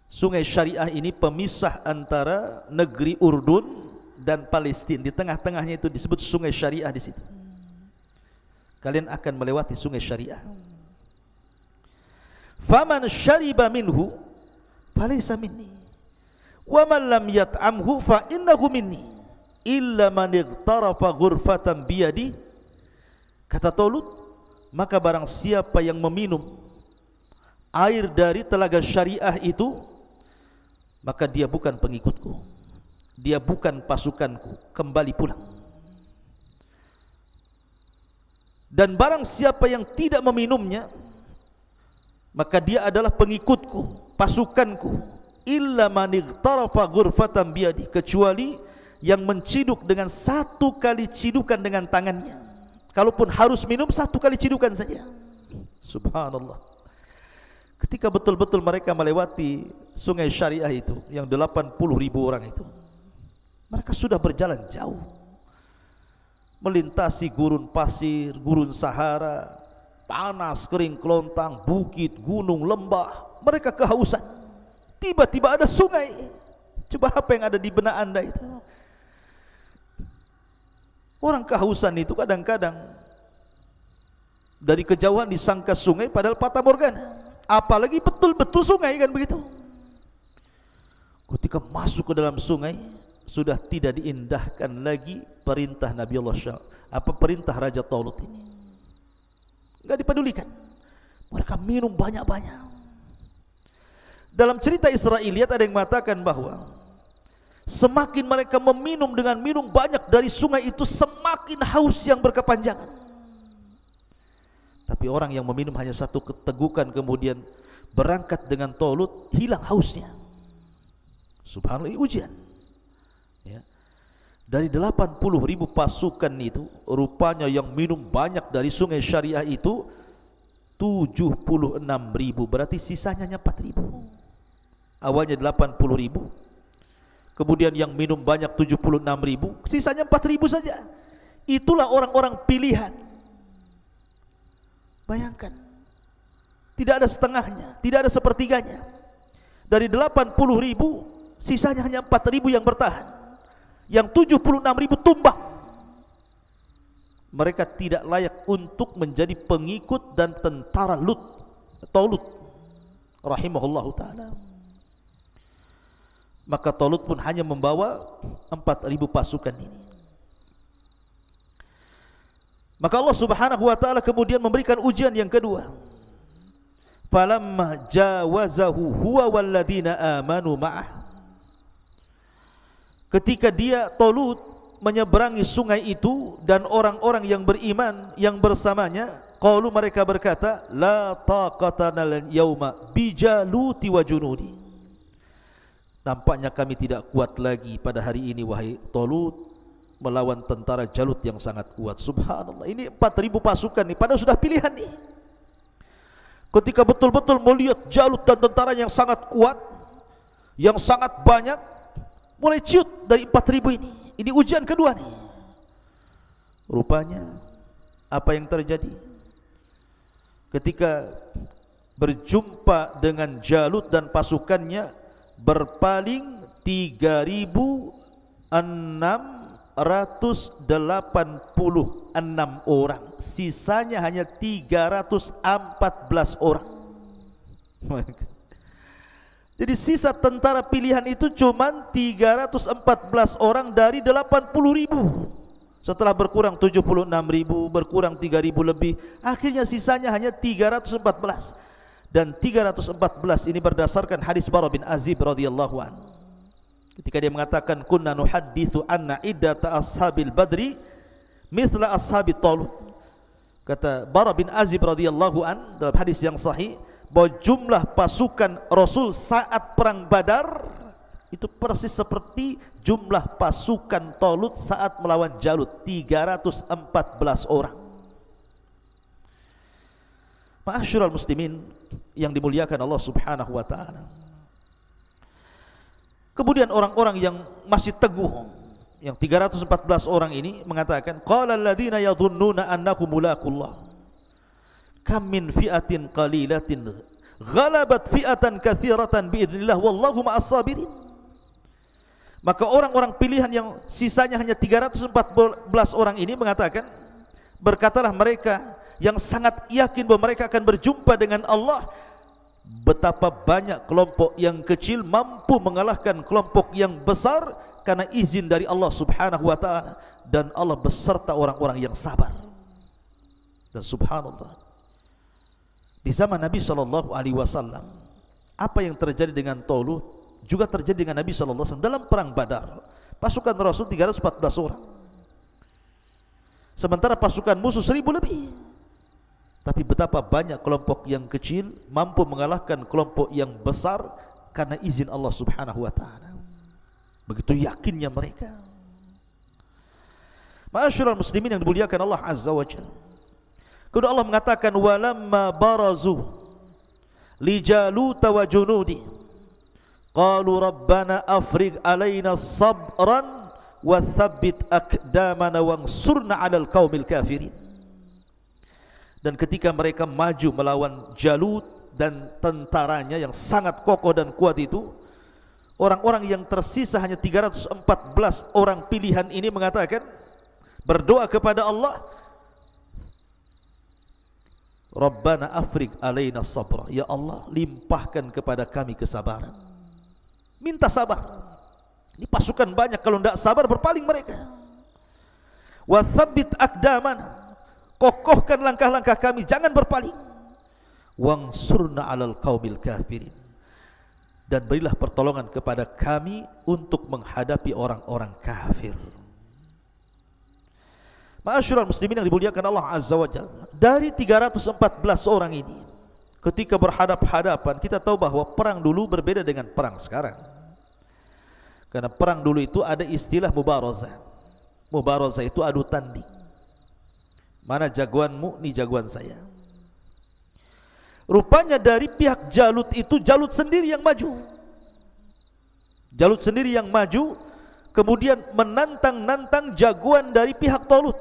Sungai syariah ini pemisah antara negeri Urdun dan Palestina. Di tengah-tengahnya itu disebut sungai syariah di situ. Kalian akan melewati sungai syariah. Faman syariba minhu falaysa minni wa man lam yat'amhu fa innahu minni illa man ightarafa ghurfatan biyadi. Kata Talut, maka barang siapa yang meminum air dari telaga syariah itu, maka dia bukan pengikutku, dia bukan pasukanku, kembali pulang. Dan barang siapa yang tidak meminumnya, maka dia adalah pengikutku, pasukanku. Illa man ightarafa ghurfatan biyadi, kecuali yang menciduk dengan satu kali cidukan dengan tangannya. Kalaupun harus minum, satu kali cidukan saja. Subhanallah. Ketika betul-betul mereka melewati sungai syariah itu, yang 80.000 orang itu, mereka sudah berjalan jauh, melintasi gurun pasir, gurun Sahara, panas, kering kelontang, bukit, gunung, lembah. Mereka kehausan. tiba-tiba ada sungai. Coba apa yang ada di benak anda itu? Orang kehausan itu kadang-kadang dari kejauhan disangka sungai padahal fata morgana. Apalagi betul-betul sungai, kan begitu. Ketika masuk ke dalam sungai, sudah tidak diindahkan lagi perintah Nabi Allah perintah Raja Talut ini. Enggak dipedulikan. Mereka minum banyak-banyak. Dalam cerita Israiliyat ada yang mengatakan bahwa semakin mereka meminum dengan minum banyak dari sungai itu, semakin haus yang berkepanjangan. Tapi orang yang meminum hanya satu tegukan kemudian berangkat dengan Talut, hilang hausnya. Subhanallah, ini ujian. Ya. Dari 80.000 pasukan itu, rupanya yang minum banyak dari sungai syariah itu 76.000, berarti sisanya hanya 4.000. Awalnya 80.000, kemudian yang minum banyak 76.000, sisanya 4.000 saja. Itulah orang-orang pilihan. Bayangkan, tidak ada setengahnya, tidak ada sepertiganya. Dari 80.000, sisanya hanya 4.000 yang bertahan. Yang 76.000 tumbang. Mereka tidak layak untuk menjadi pengikut dan tentara Talut rahimahullahu ta'ala. Maka Talut pun hanya membawa 4.000 pasukan ini. Maka Allah subhanahu wa ta'ala kemudian memberikan ujian yang kedua. Falamma jawazahu huwa walladhina amanu ma'ah. Ketika dia Talut menyeberangi sungai itu dan orang-orang yang beriman yang bersamanya, qalu, mereka berkata, la taqatana al-yawma bijaluti wa junudi. Nampaknya kami tidak kuat lagi pada hari ini wahai Talut melawan tentara Jalut yang sangat kuat. Subhanallah, ini 4.000 pasukan nih, padahal sudah pilihan nih. Ketika betul-betul melihat Jalut dan tentara yang sangat kuat, yang sangat banyak, mulai ciut dari 4.000 ini. Ini ujian kedua nih. Rupanya apa yang terjadi? Ketika berjumpa dengan Jalut dan pasukannya, berpaling 3.686 orang. Sisanya hanya 314 orang. Jadi sisa tentara pilihan itu cuma 314 orang dari 80.000. Setelah berkurang 76.000, berkurang 3.000 lebih, akhirnya sisanya hanya 314. Dan 314 ini berdasarkan hadis Bara bin Azib radhiyallahu anhu. Ketika dia mengatakan kunna nuhadditsu anna iddata ashabil badri mithla ashabi Talut. Kata Bara bin Azib radhiyallahu anhu dalam hadis yang sahih, bahwa jumlah pasukan Rasul saat perang Badar itu persis seperti jumlah pasukan Talut saat melawan Jalut, 314 orang. Ma'asyiral muslimin yang dimuliakan Allah subhanahu wa ta'ala. Kemudian orang-orang yang masih teguh, yang 314 orang ini mengatakan, qala alladziina yadhunnuna annakum mulaqullah kam min fi'atin qalilatin ghalabat fi'atan katsiratan biidznillah wallahu ma'as sabirin. Maka orang-orang pilihan yang sisanya hanya 314 orang ini mengatakan, berkatalah mereka yang sangat yakin bahwa mereka akan berjumpa dengan Allah, betapa banyak kelompok yang kecil mampu mengalahkan kelompok yang besar karena izin dari Allah subhanahu wa ta'ala, dan Allah beserta orang-orang yang sabar. Dan subhanallah, di zaman Nabi SAW, apa yang terjadi dengan Talut juga terjadi dengan Nabi SAW dalam perang Badar. Pasukan Rasul 314 orang, sementara pasukan musuh 1.000 lebih. Tapi betapa banyak kelompok yang kecil mampu mengalahkan kelompok yang besar karena izin Allah subhanahu wa ta'ala. Begitu yakinnya mereka. Ma'asyiral muslimin yang dimuliakan Allah azza wa jalla. Kemudian Allah mengatakan, walamma barazu li Jalut wa junudi qalu rabbana afrigh alaina sabran wa thabbit aqdamana wansurna 'alal qaumil kafirin. Dan ketika mereka maju melawan Jalut dan tentaranya yang sangat kokoh dan kuat itu, orang-orang yang tersisa hanya 314 orang pilihan ini mengatakan, berdoa kepada Allah, Rabbana afrig alaina sabra, ya Allah limpahkan kepada kami kesabaran. Minta sabar. Ini pasukan banyak, kalau tidak sabar berpaling mereka. Wa tsabbit aqdamana, kokohkan langkah-langkah kami, jangan berpaling. Wangsurna 'alal qaumil kafirin, dan berilah pertolongan kepada kami untuk menghadapi orang-orang kafir. Ma'asyiral muslimin yang dimuliakan Allah Azza wa Jalla, dari 314 orang ini ketika berhadap-hadapan, kita tahu bahwa perang dulu berbeda dengan perang sekarang. Karena perang dulu itu ada istilah mubarazah. Mubarazah itu adu tanding. Mana jagoanmu, ni jagoan saya. Rupanya dari pihak Jalut itu, Jalut sendiri yang maju. Jalut sendiri yang maju, kemudian menantang-nantang jagoan dari pihak Talut.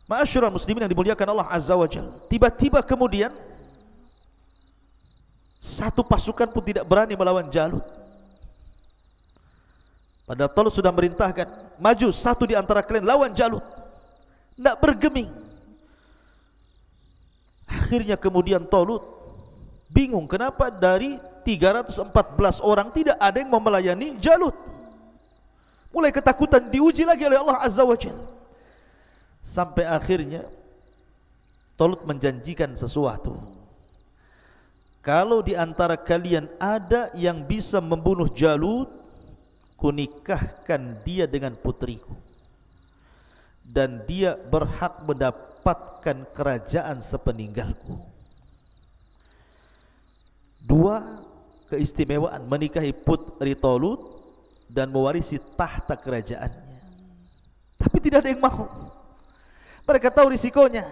Ma'asyiral muslimin yang dimuliakan Allah Azza wa Jalla, tiba-tiba kemudian satu pasukan pun tidak berani melawan Jalut. Padahal Talut sudah merintahkan, maju satu di antara kalian lawan Jalut. Tidak bergeming. Akhirnya kemudian Talut bingung, kenapa dari 314 orang tidak ada yang mau melayani Jalut. Mulai ketakutan, diuji lagi oleh Allah Azza wa Jalla. Sampai akhirnya Talut menjanjikan sesuatu, kalau di antara kalian ada yang bisa membunuh Jalut, kunikahkan dia dengan putriku, dan dia berhak mendapatkan kerajaan sepeninggalku. Dua keistimewaan, menikahi putri Talut dan mewarisi tahta kerajaannya. Tapi tidak ada yang mau. Mereka tahu risikonya.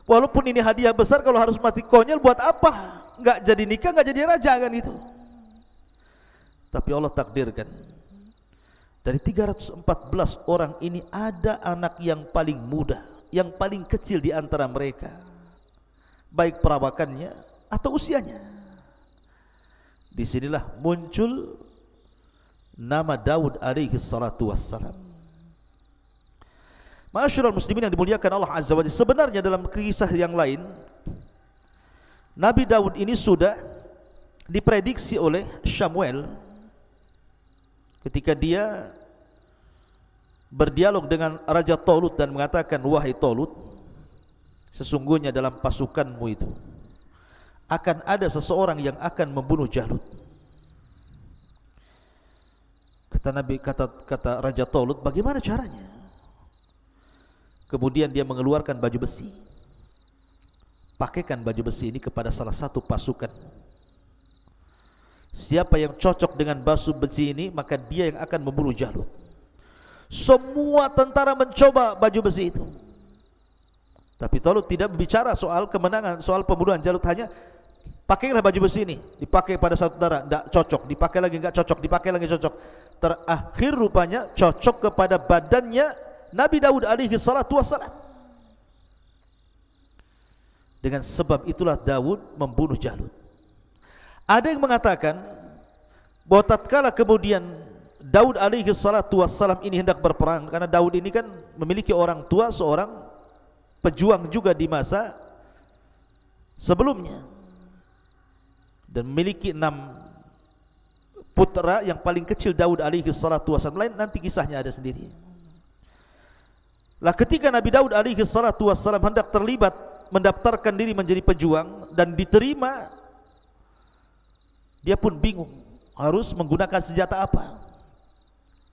Walaupun ini hadiah besar, kalau harus mati konyol buat apa? Enggak jadi nikah, enggak jadi raja kan itu. Tapi Allah takdirkan, dari 314 orang ini ada anak yang paling muda, yang paling kecil di antara mereka, baik perawakannya atau usianya. Disinilah muncul nama Daud alaihi salatu wassalam. Ma'asyiral muslimin yang dimuliakan Allah Azza wa Jalla, sebenarnya dalam kisah yang lain, Nabi Daud ini sudah diprediksi oleh Samuel ketika dia berdialog dengan Raja Talut dan mengatakan, wahai Talut, sesungguhnya dalam pasukanmu itu akan ada seseorang yang akan membunuh Jalut. Kata Raja Talut, bagaimana caranya? Kemudian dia mengeluarkan baju besi. Pakaikan baju besi ini kepada salah satu pasukan. Siapa yang cocok dengan baju besi ini, maka dia yang akan membunuh Jalut. Semua tentara mencoba baju besi itu, tapi Talut tidak berbicara soal kemenangan, soal pembunuhan Jalut. Hanya pakailah baju besi ini, dipakai pada satu tentara, tidak cocok, dipakai lagi enggak cocok, dipakai lagi cocok. Terakhir rupanya cocok kepada badannya Nabi Daud alaihi salatu wassalam. Dengan sebab itulah Daud membunuh Jalut. Ada yang mengatakan bahwa tatkala kemudian Daud alaihi salatu wassalam ini hendak berperang, karena Daud ini kan memiliki orang tua, seorang pejuang juga di masa sebelumnya, dan memiliki 6 putra. Yang paling kecil Daud alaihi salatu wassalam, lain nanti kisahnya ada sendiri. Lah ketika Nabi Daud alaihi salatu wassalam hendak terlibat mendaftarkan diri menjadi pejuang dan diterima, dia pun bingung harus menggunakan senjata apa.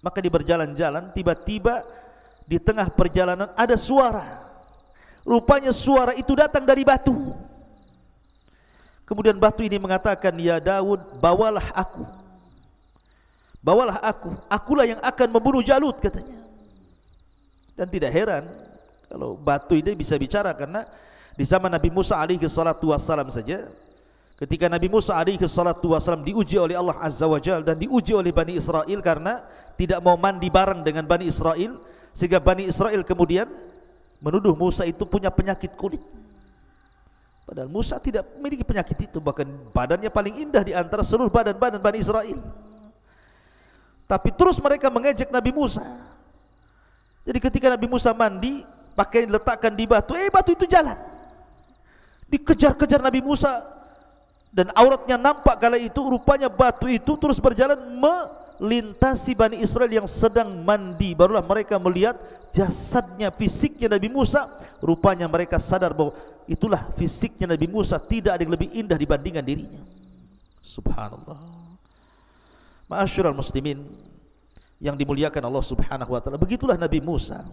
Maka di berjalan-jalan, tiba-tiba di tengah perjalanan ada suara. Rupanya suara itu datang dari batu. Kemudian batu ini mengatakan, ya Daud, bawalah aku. Bawalah aku, akulah yang akan membunuh Jalut, katanya. Dan tidak heran kalau batu ini bisa bicara, karena di zaman Nabi Musa alaihi salatu wassalam saja, ketika Nabi Musa alaihi salatu wassalam diuji oleh Allah Azza wa Jalla dan diuji oleh Bani Israel karena tidak mau mandi bareng dengan Bani Israel, sehingga Bani Israel kemudian menuduh Musa itu punya penyakit kulit. Padahal Musa tidak memiliki penyakit itu, bahkan badannya paling indah di antara seluruh badan-badan Bani Israel. Tapi terus mereka mengejek Nabi Musa. Jadi ketika Nabi Musa mandi, pakaian letakkan di batu, batu itu jalan. Dikejar-kejar Nabi Musa, dan auratnya nampak kala itu. Rupanya batu itu terus berjalan melintasi Bani Israel yang sedang mandi. Barulah mereka melihat jasadnya, fisiknya Nabi Musa. Rupanya mereka sadar bahwa itulah fisiknya Nabi Musa, tidak ada yang lebih indah dibandingkan dirinya. Subhanallah. Ma'asyiral muslimin yang dimuliakan Allah Subhanahu wa taala, begitulah Nabi Musa.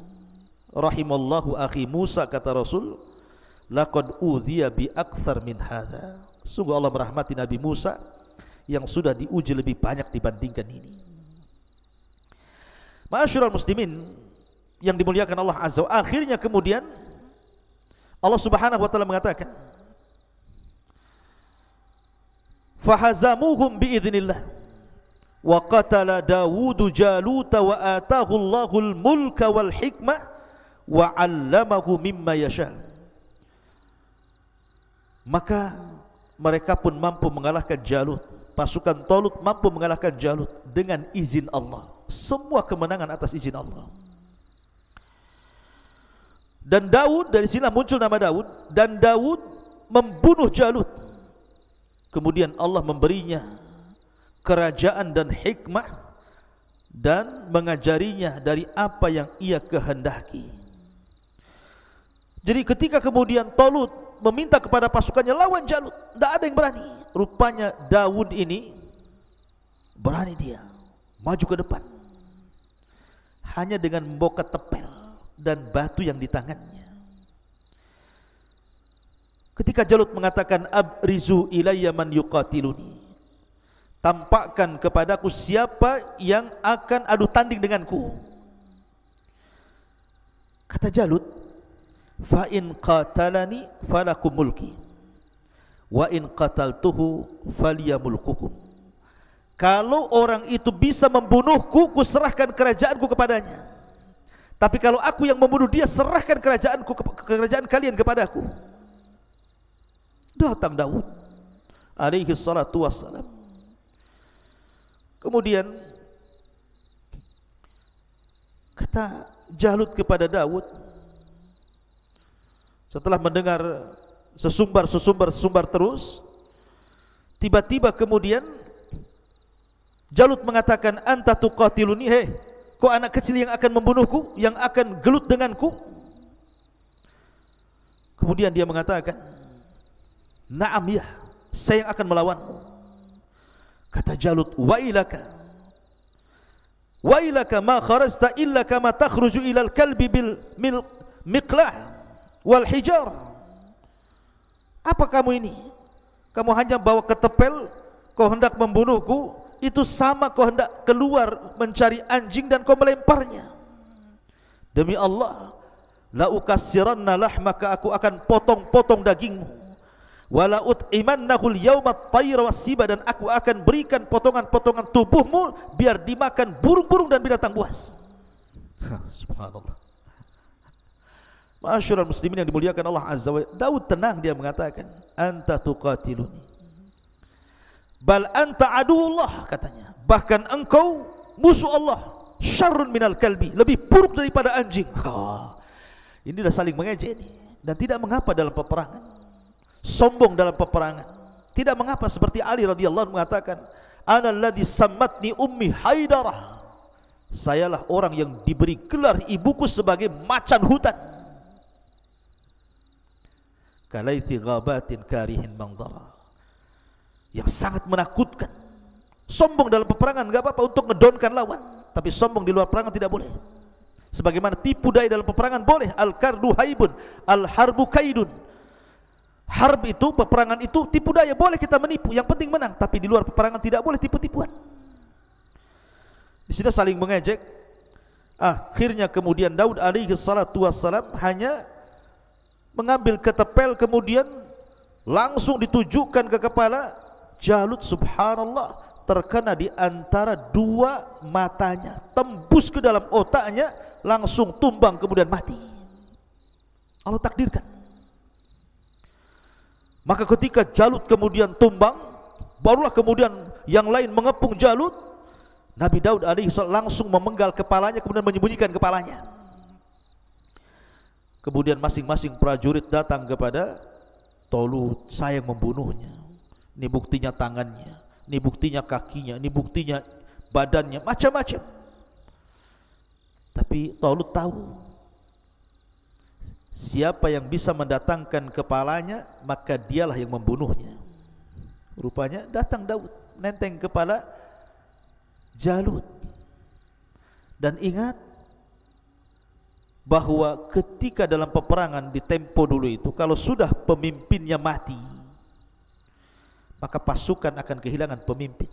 Rahimallahu akhi Musa, kata Rasul, laqad udhiya bi aktsar min hadza. Sungguh Allah merahmati Nabi Musa yang sudah diuji lebih banyak dibandingkan ini. Ma'asyiral muslimin yang dimuliakan Allah Azza wa Jalla, akhirnya kemudian Allah Subhanahu wa taala mengatakan, fahazamuhum biidznillah wa qatala Dawud Jalut wa atahu Allahul mulka wal hikmah wa 'allamahu mimma yasha. Maka mereka pun mampu mengalahkan Jalut. Pasukan Talut mampu mengalahkan Jalut dengan izin Allah. Semua kemenangan atas izin Allah. Dan Daud, dari sinilah muncul nama Daud. Dan Daud membunuh Jalut. Kemudian Allah memberinya kerajaan dan hikmah, dan mengajarinya dari apa yang ia kehendaki. Jadi ketika kemudian Talut meminta kepada pasukannya lawan Jalut, tidak ada yang berani. Rupanya Daud ini berani, dia maju ke depan hanya dengan membawa ketepel dan batu yang di tangannya. Ketika Jalut mengatakan abrizu ilayya man yuqatiluni, tampakkan kepadaku siapa yang akan adu tanding denganku. Kata Jalut, fa in qatalani falakum mulki wa in qataltuhu falyamulkukum. Kalau orang itu bisa membunuhku, ku serahkan kerajaanku kepadanya. Tapi kalau aku yang membunuh dia, serahkan kerajaanku, kerajaan kalian kepadaku. Datang Daud alaihi salatu wassalam. Kemudian kata Jalut kepada Daud, setelah mendengar sesumbar terus, tiba-tiba kemudian Jalut mengatakan, anta tuqatiluni, kau anak kecil yang akan membunuhku, yang akan gelut denganku. Kemudian dia mengatakan, na'am ya, saya yang akan melawanmu. Kata Jalut, wailaka ma kharajta illa kama takhruju ilal kalbi bil miqlah wal hijar. Apa kamu ini? Kamu hanya bawa ketepel, kau hendak membunuhku. Itu sama kau hendak keluar mencari anjing dan kau melemparnya. Demi Allah, la ukassiranna lahmaka, aku akan potong-potong dagingmu. Wala ut'imannahul yawma at-tayra was-siba, dan aku akan berikan potongan-potongan tubuhmu biar dimakan burung-burung dan binatang buas. Subhanallah. Ma'asyiral muslimin yang dimuliakan Allah Azza wa Jalla, Daud tenang, dia mengatakan, anta tuqatiluni bal anta aduullah, katanya, bahkan engkau musuh Allah, syarrun minal kalbi, lebih buruk daripada anjing. Ini sudah saling mengejek ini, dan tidak mengapa dalam peperangan, sombong dalam peperangan tidak mengapa. Seperti Ali radhiyallahu anhu mengatakan, ana alladhi sammatni ummi haidarah, sayalah orang yang diberi gelar ibuku sebagai macan hutan. Kalaithi ghabatin karihin mangdara, yang sangat menakutkan. Sombong dalam peperangan enggak apa-apa untuk ngedonkan lawan, tapi sombong di luar peperangan tidak boleh. Sebagaimana tipu daya dalam peperangan boleh. Al-kardu haibun, al-harbu kaidun. Harb itu, peperangan itu tipu daya, boleh kita menipu, yang penting menang. Tapi di luar peperangan tidak boleh tipu-tipuan. Di sini saling mengejek. Akhirnya kemudian Daud alaihi salatu wassalam hanya mengambil ketepel, kemudian langsung ditujukan ke kepala Jalut. Subhanallah, terkena di antara dua matanya, tembus ke dalam otaknya, langsung tumbang kemudian mati. Allah takdirkan. Maka ketika Jalut kemudian tumbang, barulah kemudian yang lain mengepung Jalut. Nabi Daud alaihissalam langsung memenggal kepalanya, kemudian menyembunyikan kepalanya. Kemudian masing-masing prajurit datang kepada Talut, saya yang membunuhnya. Ini buktinya tangannya, ini buktinya kakinya, ini buktinya badannya, macam-macam. Tapi Talut tahu siapa yang bisa mendatangkan kepalanya, maka dialah yang membunuhnya. Rupanya datang Daud, nenteng kepala Jalut. Dan ingat bahwa ketika dalam peperangan di tempo dulu itu, kalau sudah pemimpinnya mati, maka pasukan akan kehilangan pemimpin,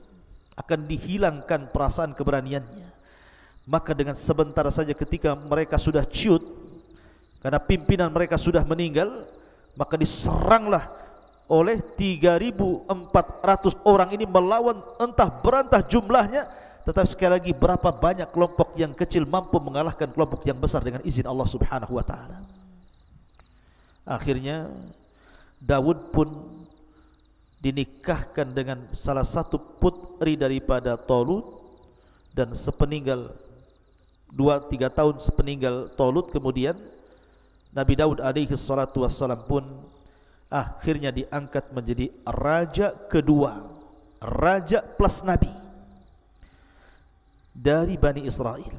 akan dihilangkan perasaan keberaniannya. Maka dengan sebentar saja ketika mereka sudah ciut, karena pimpinan mereka sudah meninggal, maka diseranglah oleh 3.400 orang ini melawan, entah berantah jumlahnya, tetapi sekali lagi berapa banyak kelompok yang kecil mampu mengalahkan kelompok yang besar dengan izin Allah Subhanahu wa taala. Akhirnya Daud pun dinikahkan dengan salah satu putri daripada Talut, dan sepeninggal 2-3 tahun sepeninggal Talut, kemudian Nabi Daud alaihi salatu wassalam pun akhirnya diangkat menjadi raja kedua, raja plus nabi dari Bani Israel.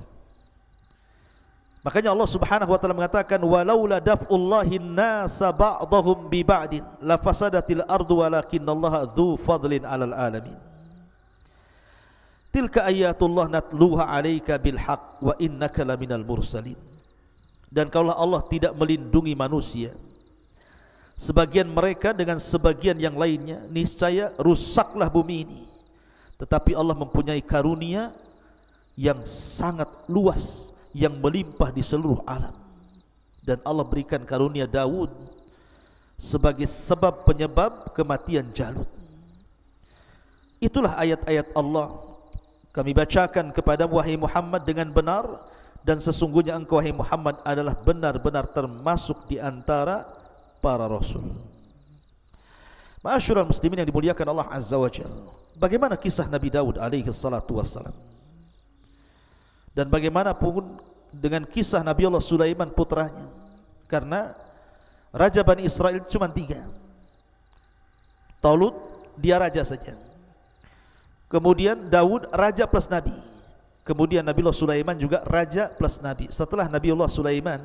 Makanya Allah Subhanahu wa taala mengatakan, walaula daf'ullahi an-nasa ba'dahum bi ba'din la fasadatil ardu walakinallaha dzu fadlin 'alal alamin. Tilka ayatullah natluha 'alaika bil haqq wa innaka laminal mursalin. Dan kalau Allah tidak melindungi manusia, sebagian mereka dengan sebagian yang lainnya, niscaya rusaklah bumi ini. Tetapi Allah mempunyai karunia yang sangat luas, yang melimpah di seluruh alam. Dan Allah berikan karunia Daud sebagai sebab penyebab kematian Jalut. Itulah ayat-ayat Allah kami bacakan kepada wahai Muhammad dengan benar, dan sesungguhnya engkau wahai Muhammad adalah benar-benar termasuk di antara para rasul. Ma'asyiral muslimin yang dimuliakan Allah Azza wa Jalla, bagaimana kisah Nabi Daud alaihi salatu wassalam? Dan bagaimanapun dengan kisah Nabi Allah Sulaiman putranya. Karena raja Bani Israel cuma 3. Talut dia raja saja, kemudian Daud raja plus nabi, kemudian Nabi Allah Sulaiman juga raja plus nabi. Setelah Nabi Allah Sulaiman,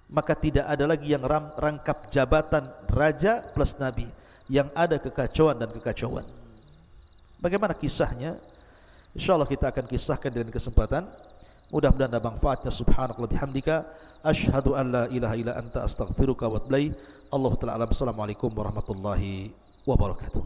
maka tidak ada lagi yang rangkap jabatan raja plus nabi, yang ada kekacauan dan kekacauan. Bagaimana kisahnya? InsyaAllah kita akan kisahkan dengan kesempatan. Mudah-mudahan ada manfaatnya. Subhanakallah bihamdika, asyhadu an la ilaha illa anta astaghfiruka wa atubu ilaik. Allahu ta'ala alam. Assalamualaikum warahmatullahi wabarakatuh.